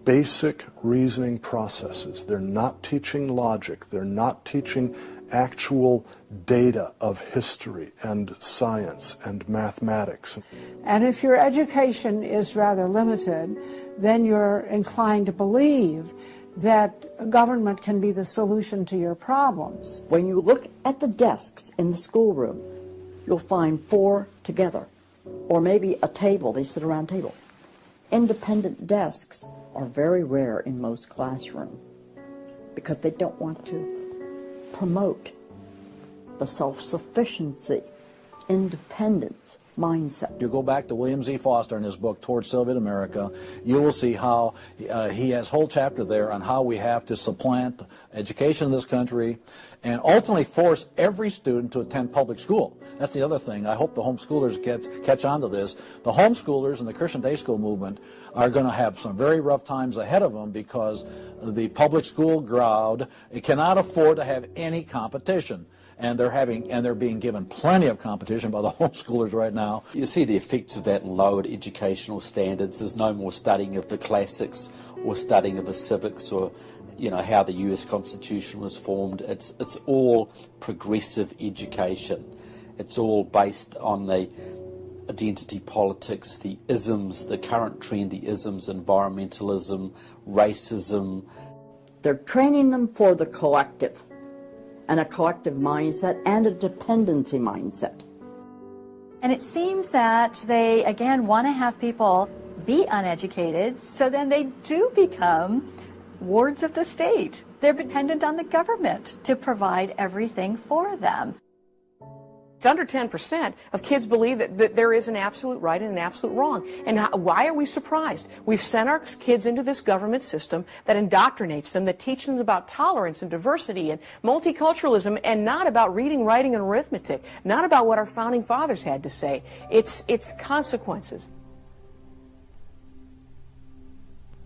basic reasoning processes. They're not teaching logic. They're not teaching actual data of history and science and mathematics. And if your education is rather limited, then you're inclined to believe that government can be the solution to your problems. When you look at the desks in the schoolroom, you'll find 4 together. Or maybe a table, they sit around a table. Independent desks are very rare in most classrooms because they don't want to promote the self-sufficiency, independence mindset. You go back to William Z. Foster in his book, Towards Soviet America, you will see how he has a whole chapter there on how we have to supplant education in this country and ultimately force every student to attend public school. That's the other thing. I hope the homeschoolers catch on to this. The homeschoolers and the Christian day school movement are going to have some very rough times ahead of them because the public school crowd cannot afford to have any competition. And they're being given plenty of competition by the homeschoolers right now. You see the effects of that in lowered educational standards. There's no more studying of the classics or studying of the civics or you know, how the US Constitution was formed. It's all progressive education. It's all based on the identity politics, the isms, the current trendy isms, environmentalism, racism. They're training them for the collective, and a collective mindset and a dependency mindset. And it seems that they, again, want to have people be uneducated, so then they do become wards of the state. They're dependent on the government to provide everything for them. It's under 10% of kids believe that there is an absolute right and an absolute wrong. And why are we surprised? We've sent our kids into this government system that indoctrinates them, that teaches them about tolerance and diversity and multiculturalism, and not about reading, writing, and arithmetic, not about what our founding fathers had to say. It's consequences.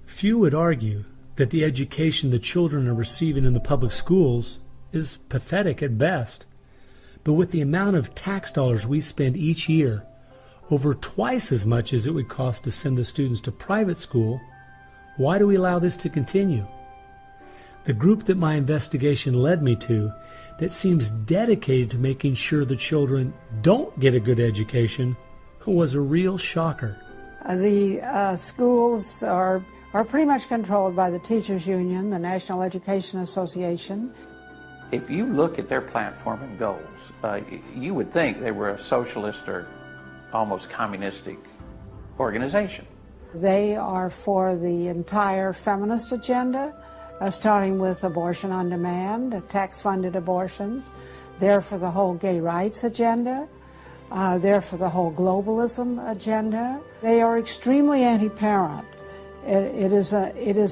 Few would argue that the education the children are receiving in the public schools is pathetic at best. But with the amount of tax dollars we spend each year, over twice as much as it would cost to send the students to private school, why do we allow this to continue? The group that my investigation led me to, that seems dedicated to making sure the children don't get a good education, was a real shocker. The schools are pretty much controlled by the Teachers Union, the National Education Association. If you look at their platform and goals, you would think they were a socialist or almost communistic organization. They are for the entire feminist agenda, starting with abortion on demand, tax-funded abortions. They're for the whole gay rights agenda. They're for the whole globalism agenda. They are extremely anti-parent. It is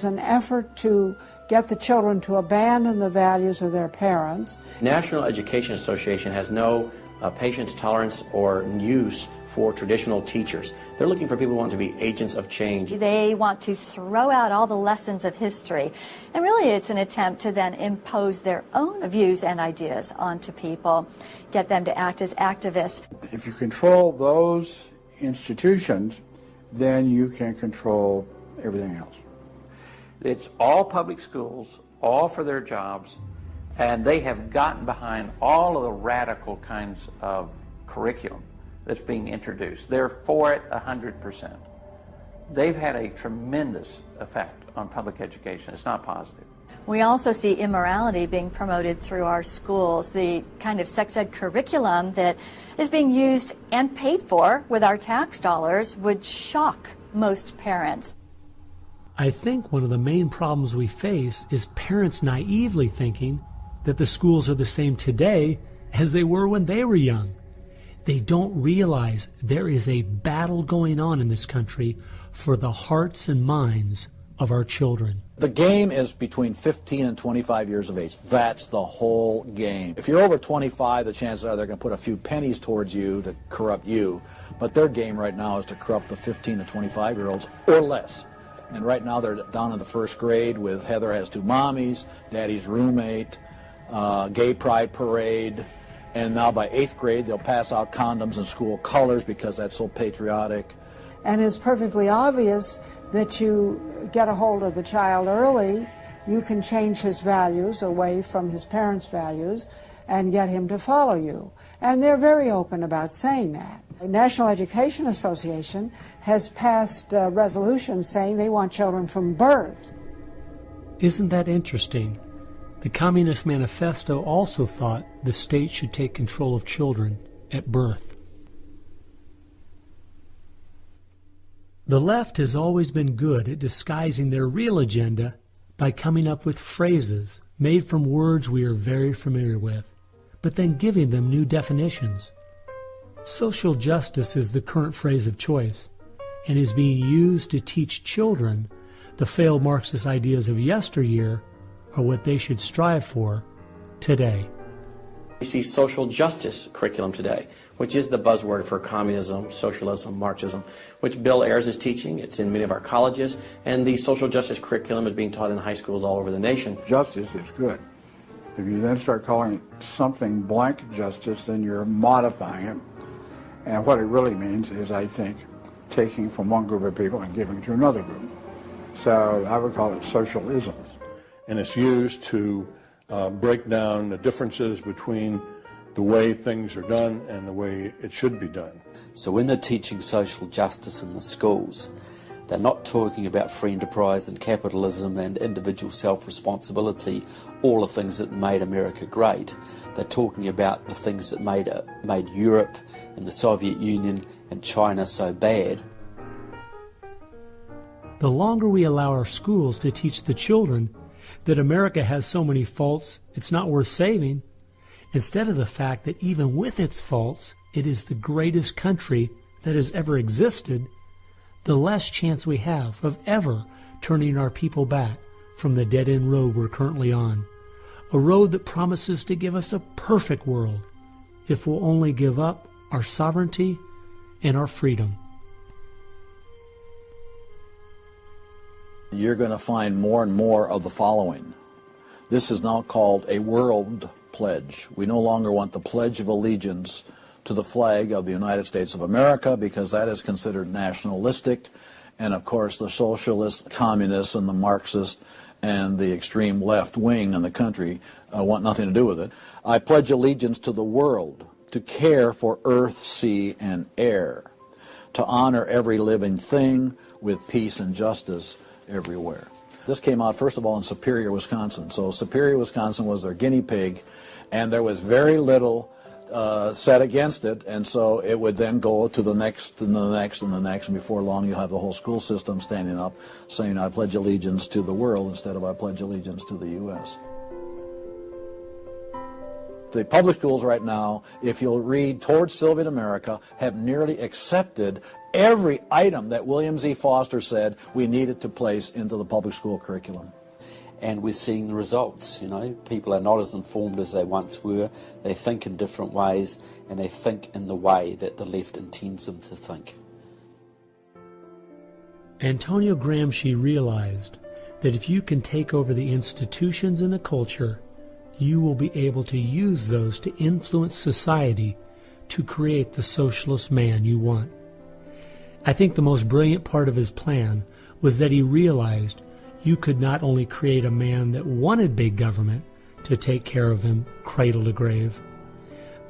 an effort to get the children to abandon the values of their parents. National Education Association has no patience, tolerance, or use for traditional teachers. They're looking for people who want to be agents of change. They want to throw out all the lessons of history. And really it's an attempt to then impose their own views and ideas onto people, get them to act as activists. If you control those institutions, then you can control everything else. It's all public schools, all for their jobs, and they have gotten behind all of the radical kinds of curriculum that's being introduced. They're for it 100%. They've had a tremendous effect on public education. It's not positive. We also see immorality being promoted through our schools. The kind of sex ed curriculum that is being used and paid for with our tax dollars would shock most parents. I think one of the main problems we face is parents naively thinking that the schools are the same today as they were when they were young. They don't realize there is a battle going on in this country for the hearts and minds of our children. The game is between 15 and 25 years of age. That's the whole game. If you're over 25, the chances are they're going to put a few pennies towards you to corrupt you. But their game right now is to corrupt the 15 to 25-year-olds or less. And right now they're down in the first grade with Heather has two mommies, Daddy's roommate, gay pride parade, and now by 8th grade they'll pass out condoms in school colors because that's so patriotic. And it's perfectly obvious that you get a hold of the child early, you can change his values away from his parents' values and get him to follow you. And they're very open about saying that. The National Education Association has passed resolutions saying they want children from birth. Isn't that interesting? The Communist Manifesto also thought the state should take control of children at birth. The left has always been good at disguising their real agenda by coming up with phrases made from words we are very familiar with, but then giving them new definitions. Social justice is the current phrase of choice and is being used to teach children the failed Marxist ideas of yesteryear are what they should strive for today. We see social justice curriculum today, which is the buzzword for communism, socialism, Marxism, which Bill Ayers is teaching. It's in many of our colleges, and the social justice curriculum is being taught in high schools all over the nation. Justice is good. If you then start calling it something blank justice, then you're modifying it. And what it really means is, I think, taking from one group of people and giving to another group. So I would call it socialisms. and it's used to break down the differences between the way things are done and the way it should be done. So when they're teaching social justice in the schools, they're not talking about free enterprise and capitalism and individual self-responsibility, all the things that made America great. They're talking about the things that made Europe and the Soviet Union and China so bad. The longer we allow our schools to teach the children that America has so many faults it's not worth saving, instead of the fact that even with its faults, it is the greatest country that has ever existed, the less chance we have of ever turning our people back from the dead-end road we're currently on, a road that promises to give us a perfect world if we'll only give up our sovereignty and our freedom. You're going to find more and more of the following. This is now called a world pledge. We no longer want the Pledge of Allegiance to the flag of the United States of America because that is considered nationalistic. And of course the socialists, communists, and the Marxists and the extreme left wing in the country want nothing to do with it. I pledge allegiance to the world, to care for earth, sea, and air, to honor every living thing with peace and justice everywhere. This came out, first of all, in Superior, Wisconsin. So Superior, Wisconsin was their guinea pig, and there was very little said against it, and so it would then go to the next and the next and the next, and before long you'll have the whole school system standing up saying, I pledge allegiance to the world instead of I pledge allegiance to the U.S. The public schools right now, if you'll read Towards Soviet America, have nearly accepted every item that William Z. Foster said we needed to place into the public school curriculum. And we're seeing the results, you know. People are not as informed as they once were. They think in different ways, and they think in the way that the left intends them to think. Antonio Gramsci realized that if you can take over the institutions and the culture, you will be able to use those to influence society to create the socialist man you want. I think the most brilliant part of his plan was that he realized you could not only create a man that wanted big government to take care of him cradle to grave,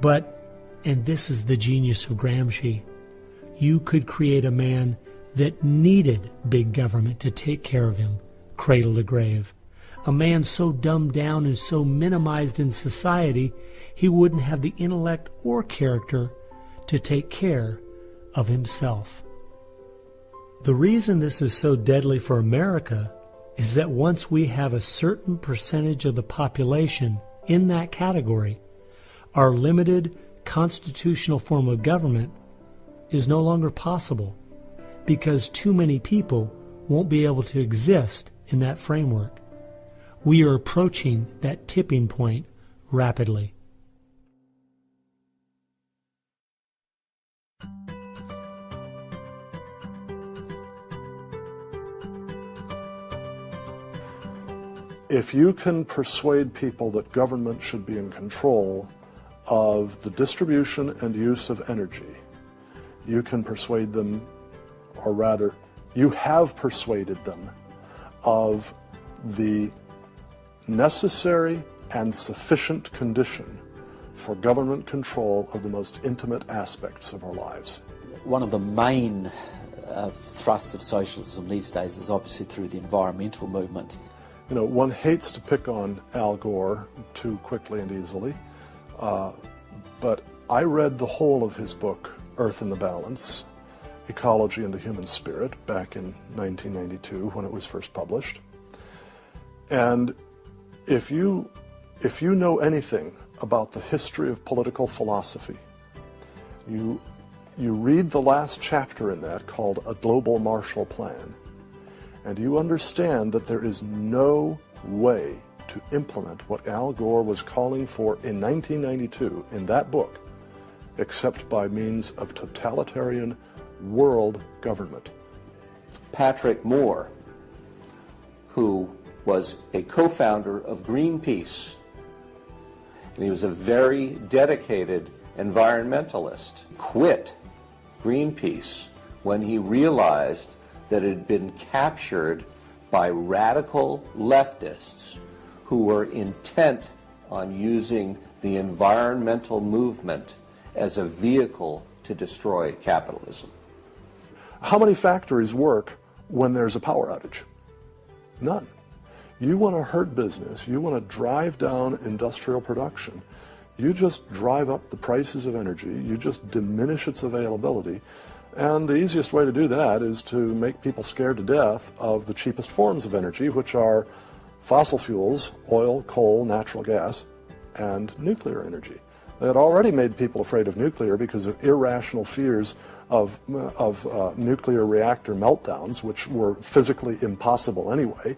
but, and this is the genius of Gramsci, you could create a man that needed big government to take care of him cradle to grave. A man so dumbed down and so minimized in society, he wouldn't have the intellect or character to take care of himself. The reason this is so deadly for America is that once we have a certain percentage of the population in that category, our limited constitutional form of government is no longer possible because too many people won't be able to exist in that framework. We are approaching that tipping point rapidly. If you can persuade people that government should be in control of the distribution and use of energy, you can persuade them, or rather, you have persuaded them of the necessary and sufficient condition for government control of the most intimate aspects of our lives. One of the main thrusts of socialism these days is obviously through the environmental movement. You know, one hates to pick on Al Gore too quickly and easily, but I read the whole of his book, Earth in the Balance, Ecology and the Human Spirit, back in 1992 when it was first published. And if you know anything about the history of political philosophy, you read the last chapter in that called A Global Marshall Plan, and you understand that there is no way to implement what Al Gore was calling for in 1992 in that book except by means of totalitarian world government. Patrick Moore, who was a co-founder of Greenpeace, and he was a very dedicated environmentalist, quit Greenpeace when he realized that it had been captured by radical leftists who were intent on using the environmental movement as a vehicle to destroy capitalism. How many factories work when there's a power outage? None. You want to hurt business, you want to drive down industrial production, you just drive up the prices of energy, you just diminish its availability, and the easiest way to do that is to make people scared to death of the cheapest forms of energy, which are fossil fuels, oil, coal, natural gas, and nuclear energy. They had already made people afraid of nuclear because of irrational fears of nuclear reactor meltdowns, which were physically impossible anyway.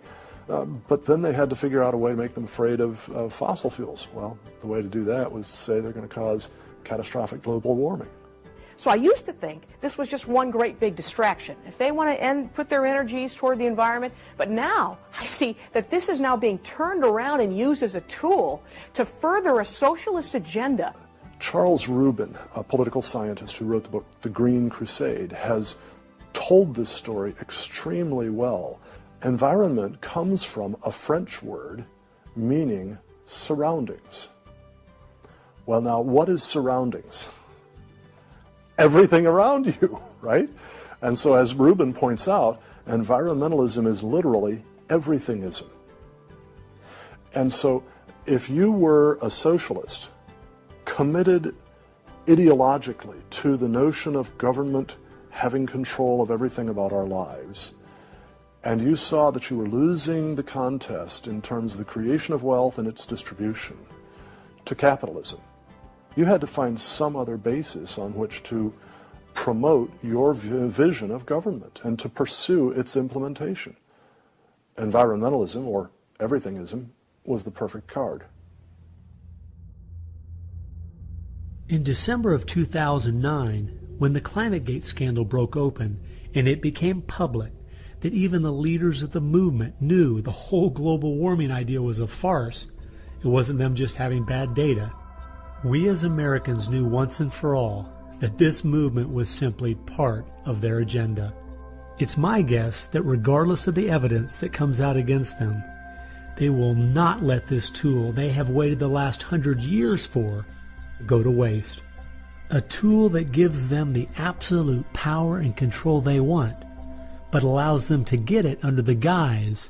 But then they had to figure out a way to make them afraid of fossil fuels. Well, the way to do that was to say they're going to cause catastrophic global warming. So I used to think this was just one great big distraction. If they want to put their energies toward the environment, but now I see that this is now being turned around and used as a tool to further a socialist agenda. Charles Rubin, a political scientist who wrote the book The Green Crusade, has told this story extremely well. Environment comes from a French word meaning surroundings. Well, now, what is surroundings? Everything around you, right? And so, as Rubin points out, environmentalism is literally everythingism. And so, if you were a socialist, committed ideologically to the notion of government having control of everything about our lives, and you saw that you were losing the contest in terms of the creation of wealth and its distribution to capitalism, you had to find some other basis on which to promote your vision of government and to pursue its implementation. Environmentalism, or everythingism, was the perfect card. In December of 2009, when the ClimateGate scandal broke open and it became public that even the leaders of the movement knew the whole global warming idea was a farce, it wasn't them just having bad data, we as Americans knew once and for all that this movement was simply part of their agenda. It's my guess that regardless of the evidence that comes out against them, they will not let this tool they have waited the last 100 years for go to waste. A tool that gives them the absolute power and control they want, but allows them to get it under the guise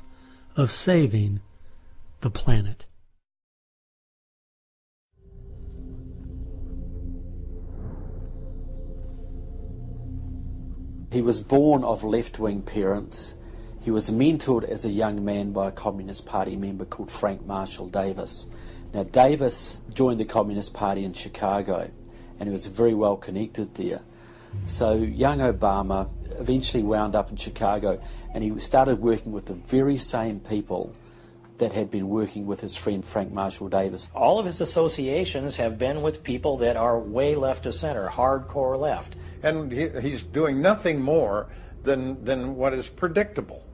of saving the planet. He was born of left-wing parents. He was mentored as a young man by a Communist Party member called Frank Marshall Davis. Now, Davis joined the Communist Party in Chicago, and he was very well connected there. So young Obama eventually wound up in Chicago, and he started working with the very same people that had been working with his friend Frank Marshall Davis. All of his associations have been with people that are way left of center, hardcore left. And he's doing nothing more than what is predictable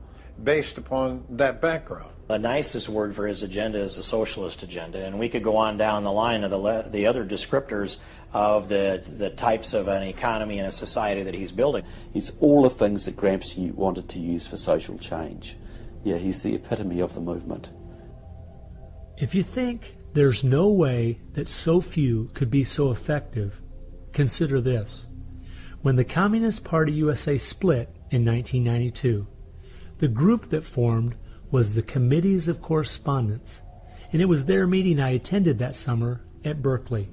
based upon that background. The nicest word for his agenda is a socialist agenda, and we could go on down the line of the other descriptors of the types of an economy and a society that he's building. It's all the things that Gramsci wanted to use for social change. Yeah, he's the epitome of the movement. If you think there's no way that so few could be so effective, consider this. When the Communist Party USA split in 1992, the group that formed was the Committees of Correspondence, and it was their meeting I attended that summer at Berkeley.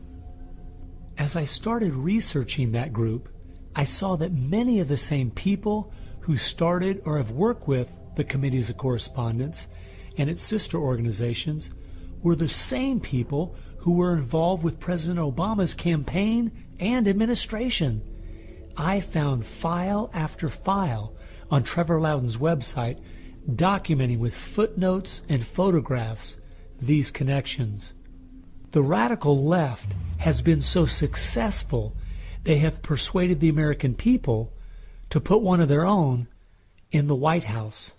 As I started researching that group, I saw that many of the same people who started or have worked with the Committees of Correspondence and its sister organizations were the same people who were involved with President Obama's campaign and administration. I found file after file on Trevor Loudon's website documenting with footnotes and photographs these connections. The radical left has been so successful they have persuaded the American people to put one of their own in the White House.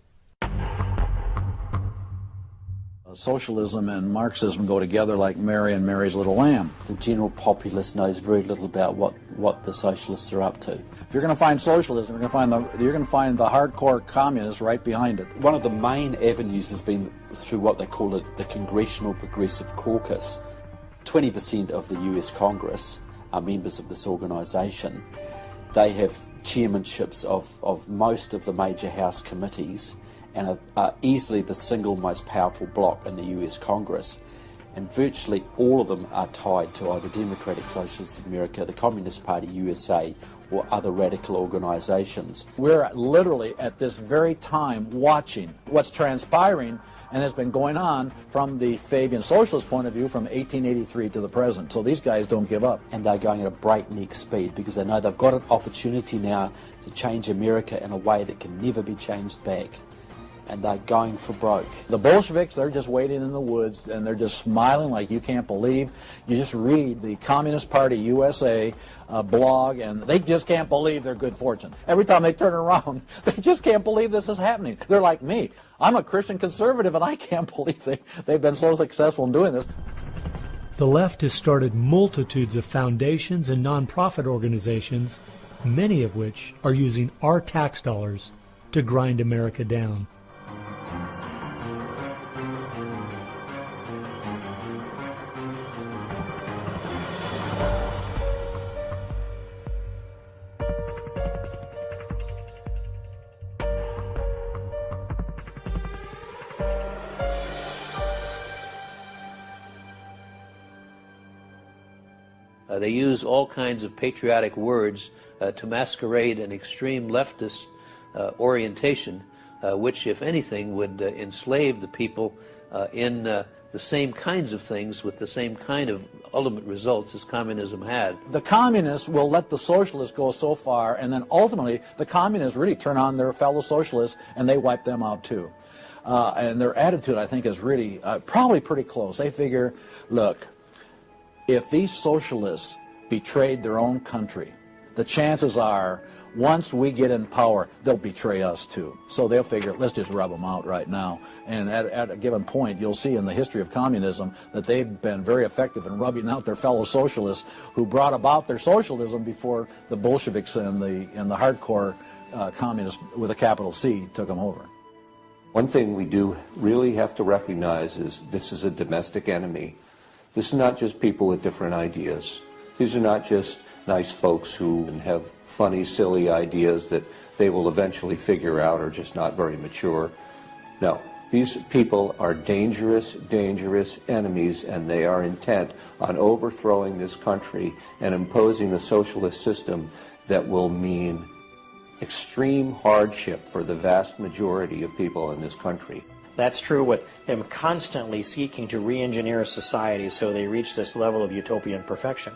Socialism and Marxism go together like Mary and Mary's little lamb. The general populace knows very little about what the socialists are up to. If you're going to find socialism, you're going to find the hardcore communists right behind it. One of the main avenues has been through what they call the Congressional Progressive Caucus. 20% of the US Congress are members of this organisation. They have chairmanships of most of the major House committees and are easily the single most powerful bloc in the US Congress. And virtually all of them are tied to either Democratic Socialists of America, the Communist Party USA, or other radical organisations. We're literally at this very time watching what's transpiring and has been going on from the Fabian socialist point of view from 1883 to the present. So these guys don't give up. And they're going at a breakneck speed because they know they've got an opportunity now to change America in a way that can never be changed back. And they're going for broke. The Bolsheviks, they're just waiting in the woods, and they're just smiling like you can't believe. You just read the Communist Party USA blog, and they just can't believe their good fortune. Every time they turn around, they just can't believe this is happening. They're like me. I'm a Christian conservative, and I can't believe they've been so successful in doing this. The left has started multitudes of foundations and nonprofit organizations, many of which are using our tax dollars to grind America down. They use all kinds of patriotic words to masquerade an extreme leftist orientation, which, if anything, would enslave the people in the same kinds of things with the same kind of ultimate results as communism had. The communists will let the socialists go so far, and then ultimately the communists really turn on their fellow socialists and they wipe them out too. And their attitude, I think, is really probably pretty close. They figure, look, if these socialists betrayed their own country, the chances are, once we get in power, they'll betray us too. So they'll figure, let's just rub them out right now. And at a given point, you'll see in the history of communism that they've been very effective in rubbing out their fellow socialists who brought about their socialism before the Bolsheviks and the hardcore communists with a capital C took them over. One thing we do really have to recognize is this is a domestic enemy. This is not just people with different ideas. These are not just nice folks who have funny, silly ideas that they will eventually figure out are just not very mature. No, these people are dangerous, dangerous enemies, and they are intent on overthrowing this country and imposing a socialist system that will mean extreme hardship for the vast majority of people in this country. That's true with them constantly seeking to re-engineer society so they reach this level of utopian perfection.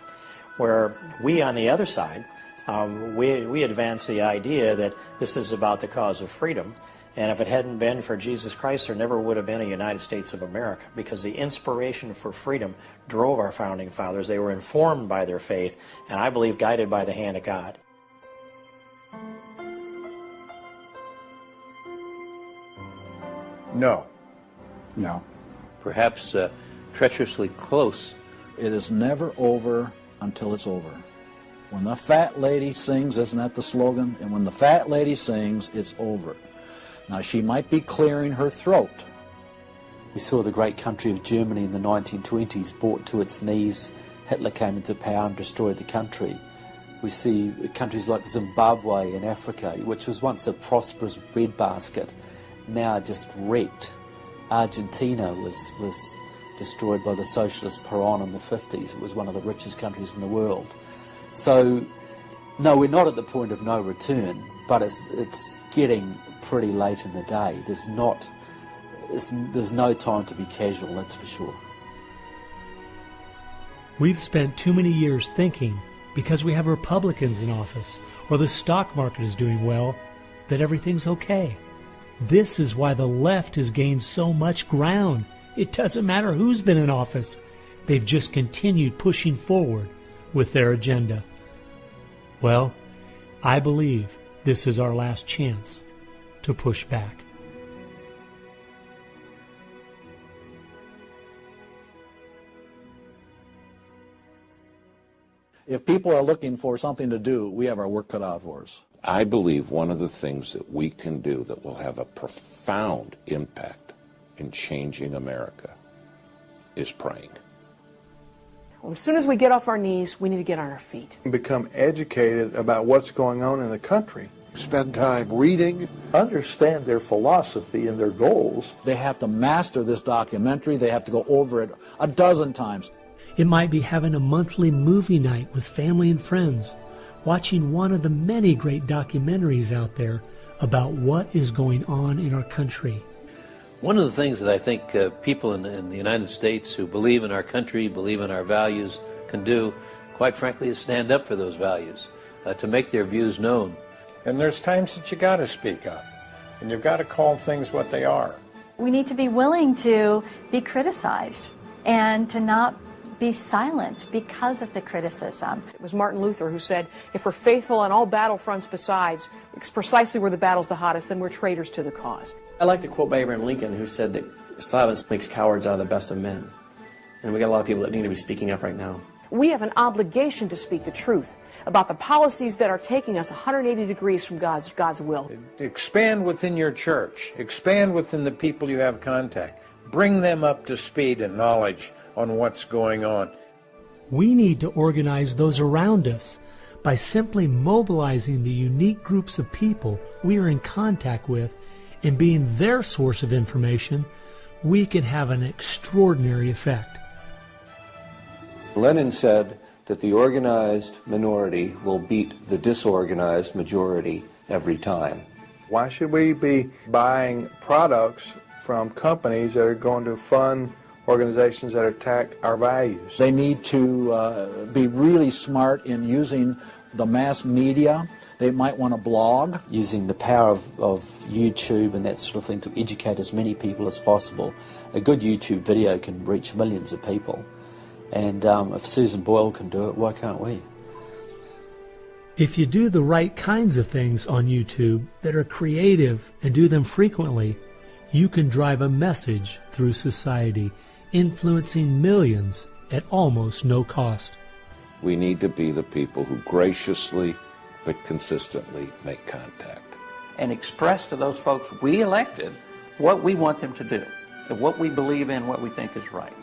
Where we, on the other side, we advance the idea that this is about the cause of freedom, and if it hadn't been for Jesus Christ, there never would have been a United States of America, because the inspiration for freedom drove our founding fathers. They were informed by their faith, and I believe guided by the hand of God. No. No. Perhaps treacherously close. It is never over until it's over. When the fat lady sings, isn't that the slogan? And when the fat lady sings, it's over. Now, she might be clearing her throat. We saw the great country of Germany in the 1920s brought to its knees. Hitler came into power and destroyed the country. We see countries like Zimbabwe in Africa, which was once a prosperous breadbasket, now just wrecked. Argentina was destroyed by the socialist Perón in the 50s. It was one of the richest countries in the world. So, no, we're not at the point of no return, but it's getting pretty late in the day. There's no time to be casual, that's for sure. We've spent too many years thinking, because we have Republicans in office, or the stock market is doing well, that everything's okay. This is why the left has gained so much ground. It doesn't matter who's been in office. They've just continued pushing forward with their agenda. Well, I believe this is our last chance to push back. If people are looking for something to do, we have our work cut out for us. I believe one of the things that we can do that will have a profound impact in changing America is praying. Well, as soon as we get off our knees, we need to get on our feet. Become educated about what's going on in the country. Spend time reading, understand their philosophy and their goals. They have to master this documentary. They have to go over it a dozen times. It might be having a monthly movie night with family and friends, watching one of the many great documentaries out there about what is going on in our country. One of the things that I think people in the United States who believe in our country, believe in our values, can do, quite frankly, is stand up for those values, to make their views known. And there's times that you got to speak up, and you've got to call things what they are. We need to be willing to be criticized and to not be silent because of the criticism. It was Martin Luther who said, if we're faithful on all battlefronts besides, it's precisely where the battle's the hottest, then we're traitors to the cause. I like the quote by Abraham Lincoln, who said that silence makes cowards out of the best of men. And we got a lot of people that need to be speaking up right now. We have an obligation to speak the truth about the policies that are taking us 180 degrees from God's will. Expand within your church. Expand within the people you have contact. Bring them up to speed and knowledge on what's going on. We need to organize those around us by simply mobilizing the unique groups of people we are in contact with and being their source of information. We can have an extraordinary effect. Lenin said that the organized minority will beat the disorganized majority every time. Why should we be buying products from companies that are going to fund organizations that attack our values? They need to be really smart in using the mass media. They might want to blog. Using the power of YouTube and that sort of thing to educate as many people as possible. A good YouTube video can reach millions of people. And if Susan Boyle can do it, why can't we? If you do the right kinds of things on YouTube that are creative and do them frequently, you can drive a message through society, influencing millions at almost no cost. We need to be the people who graciously but consistently make contact. And express to those folks we elected what we want them to do, and what we believe in, what we think is right.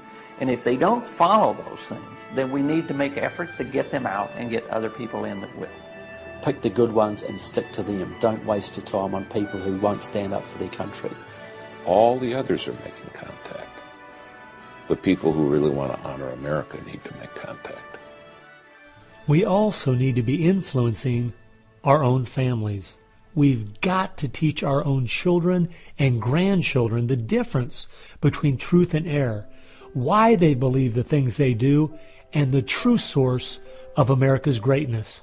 And if they don't follow those things, then we need to make efforts to get them out and get other people in that will. Pick the good ones and stick to them. Don't waste your time on people who won't stand up for their country. All the others are making contact. The people who really want to honor America need to make contact. We also need to be influencing our own families. We've got to teach our own children and grandchildren the difference between truth and error, why they believe the things they do, and the true source of America's greatness.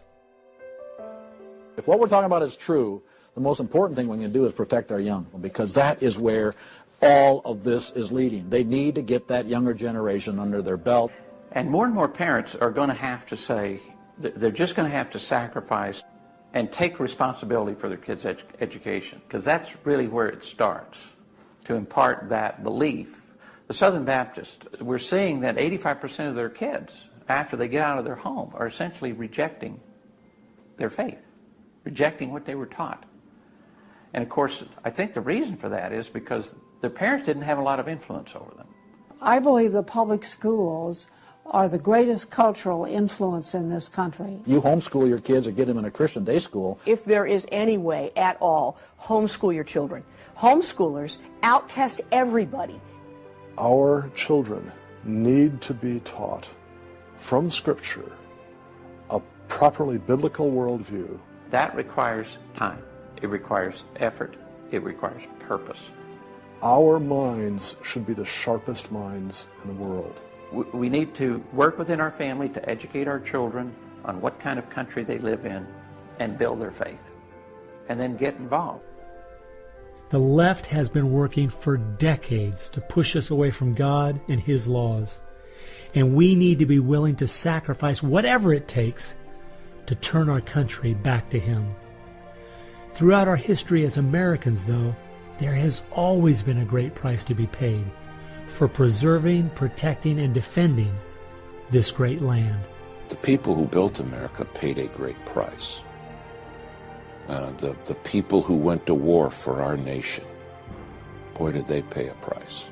If what we're talking about is true, the most important thing we can do is protect our young, because that is where all of this is leading. They need to get that younger generation under their belt. And more parents are going to have to say, they're just going to have to sacrifice and take responsibility for their kids' education, because that's really where it starts, to impart that belief. The Southern Baptists, we're seeing that 85% of their kids, after they get out of their home, are essentially rejecting their faith, rejecting what they were taught. And of course, I think the reason for that is because their parents didn't have a lot of influence over them. I believe the public schools are the greatest cultural influence in this country. You homeschool your kids or get them in a Christian day school. If there is any way at all, homeschool your children. Homeschoolers out-test everybody. Our children need to be taught from Scripture a properly biblical worldview. That requires time. It requires effort. It requires purpose. Our minds should be the sharpest minds in the world. We need to work within our family to educate our children on what kind of country they live in and build their faith, and then get involved. The left has been working for decades to push us away from God and His laws, and we need to be willing to sacrifice whatever it takes to turn our country back to Him. Throughout our history as Americans, though, there has always been a great price to be paid for preserving, protecting, and defending this great land. the people who built America paid a great price. The people who went to war for our nation, boy, did they pay a price.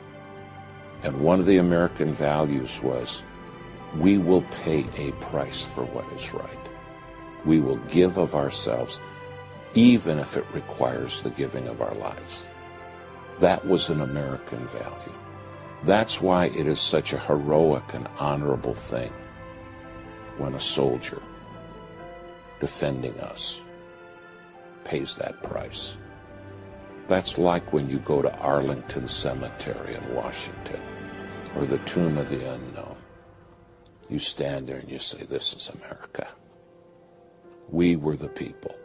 And one of the American values was, we will pay a price for what is right. We will give of ourselves, even if it requires the giving of our lives. That was an American value. That's why it is such a heroic and honorable thing when a soldier defending us pays that price. That's like when you go to Arlington Cemetery in Washington, or the Tomb of the Unknown. You stand there and you say, this is America. We were the people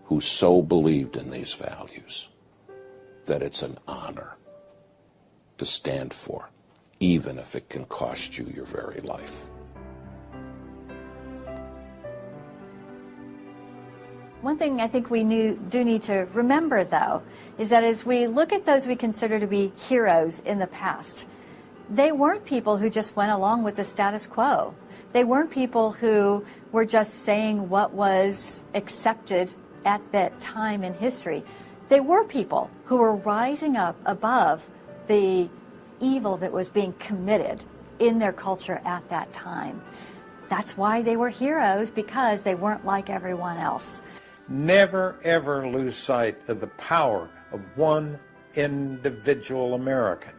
who so believed in these values that it's an honor to stand for, even if it can cost you your very life. One thing I think we do need to remember, though, is that as we look at those we consider to be heroes in the past, they weren't people who just went along with the status quo. They weren't people who were just saying what was accepted at that time in history. They were people who were rising up above the evil that was being committed in their culture at that time. That's why they were heroes, because they weren't like everyone else. Never, ever lose sight of the power of one individual American.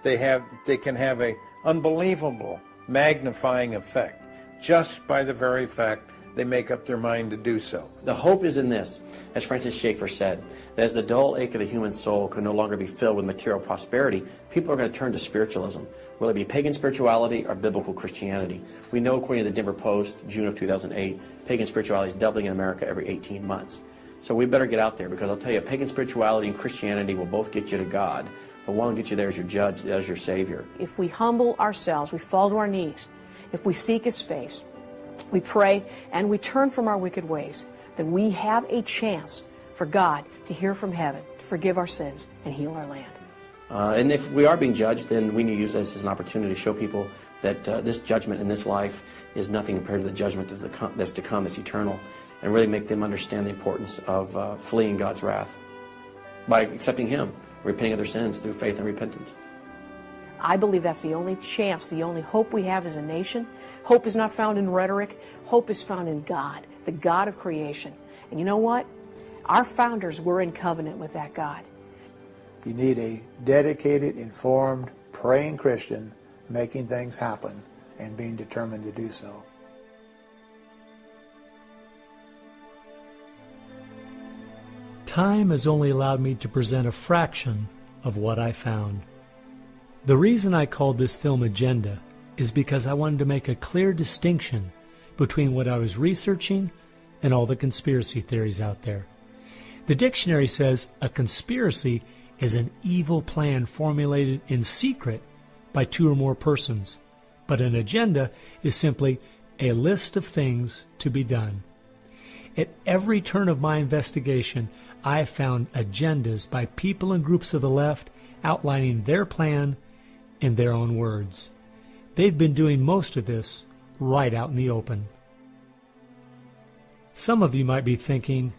They can have an unbelievable magnifying effect just by the very fact they make up their mind to do so. The hope is in this, as Francis Schaeffer said, that as the dull ache of the human soul can no longer be filled with material prosperity, people are going to turn to spiritualism, whether it be pagan spirituality or biblical Christianity. We know, according to the Denver Post, June of 2008, pagan spirituality is doubling in America every 18 months. So we better get out there, because I'll tell you, pagan spirituality and Christianity will both get you to God, but one will get you there as your judge, as your Savior. If we humble ourselves, we fall to our knees, if we seek His face, we pray, and we turn from our wicked ways, then we have a chance for God to hear from heaven, to forgive our sins, and heal our land. And if we are being judged, then we need to use this as an opportunity to show people that this judgment in this life is nothing compared to the judgment that's to come, that's eternal, and really make them understand the importance of fleeing God's wrath by accepting Him, repenting of their sins through faith and repentance. I believe that's the only chance, the only hope we have as a nation. Hope is not found in rhetoric. Hope is found in God, the God of creation. And you know what? Our founders were in covenant with that God. You need a dedicated, informed, praying Christian making things happen and being determined to do so. Time has only allowed me to present a fraction of what I found. The reason I called this film Agenda is because I wanted to make a clear distinction between what I was researching and all the conspiracy theories out there. The dictionary says a conspiracy is an evil plan formulated in secret by two or more persons, but an agenda is simply a list of things to be done. At every turn of my investigation, I found agendas by people and groups of the left outlining their plan in their own words. They've been doing most of this right out in the open. Some of you might be thinking,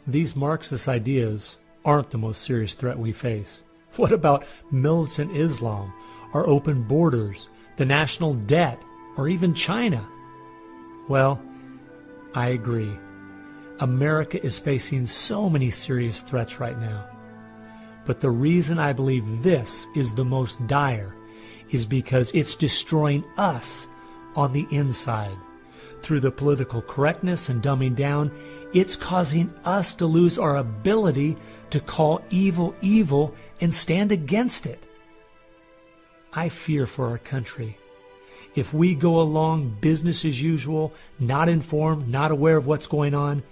these Marxist ideas aren't the most serious threat we face. What about militant Islam, our open borders, the national debt, or even China? Well, I agree. America is facing so many serious threats right now. But the reason I believe this is the most dire is because it's destroying us on the inside. Through the political correctness and dumbing down, it's causing us to lose our ability to call evil evil and stand against it. I fear for our country. If we go along business as usual, not informed, not aware of what's going on,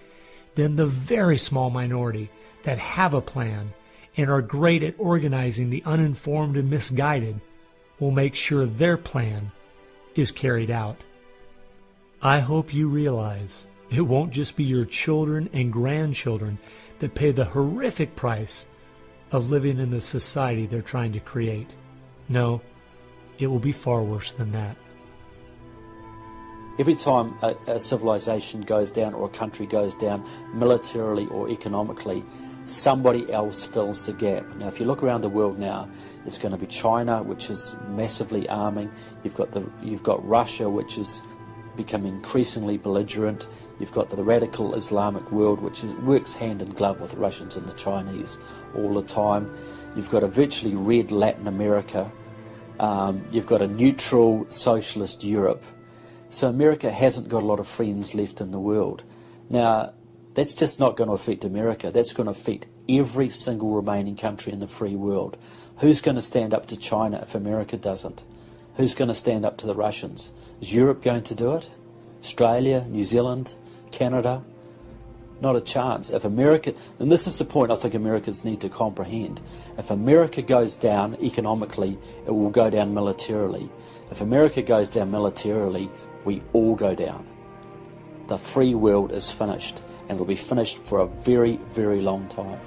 then the very small minority that have a plan and are great at organizing the uninformed and misguided will make sure their plan is carried out. I hope you realize it won't just be your children and grandchildren that pay the horrific price of living in the society they're trying to create. No, it will be far worse than that. Every time a civilization goes down or a country goes down militarily or economically, somebody else fills the gap. Now, if you look around the world now, it's going to be China, which is massively arming. You've got Russia, which is becoming increasingly belligerent. You've got the radical Islamic world, which works hand in glove with the Russians and the Chinese all the time. You've got a virtually red Latin America. You've got a neutral socialist Europe. So America hasn't got a lot of friends left in the world. Now, that's just not going to affect America. That's going to affect every single remaining country in the free world. Who's going to stand up to China if America doesn't? Who's going to stand up to the Russians? Is Europe going to do it? Australia, New Zealand, Canada? Not a chance. If America, and this is the point I think Americans need to comprehend, if America goes down economically, it will go down militarily. If America goes down militarily, we all go down. The free world is finished, and it will be finished for a very, very long time.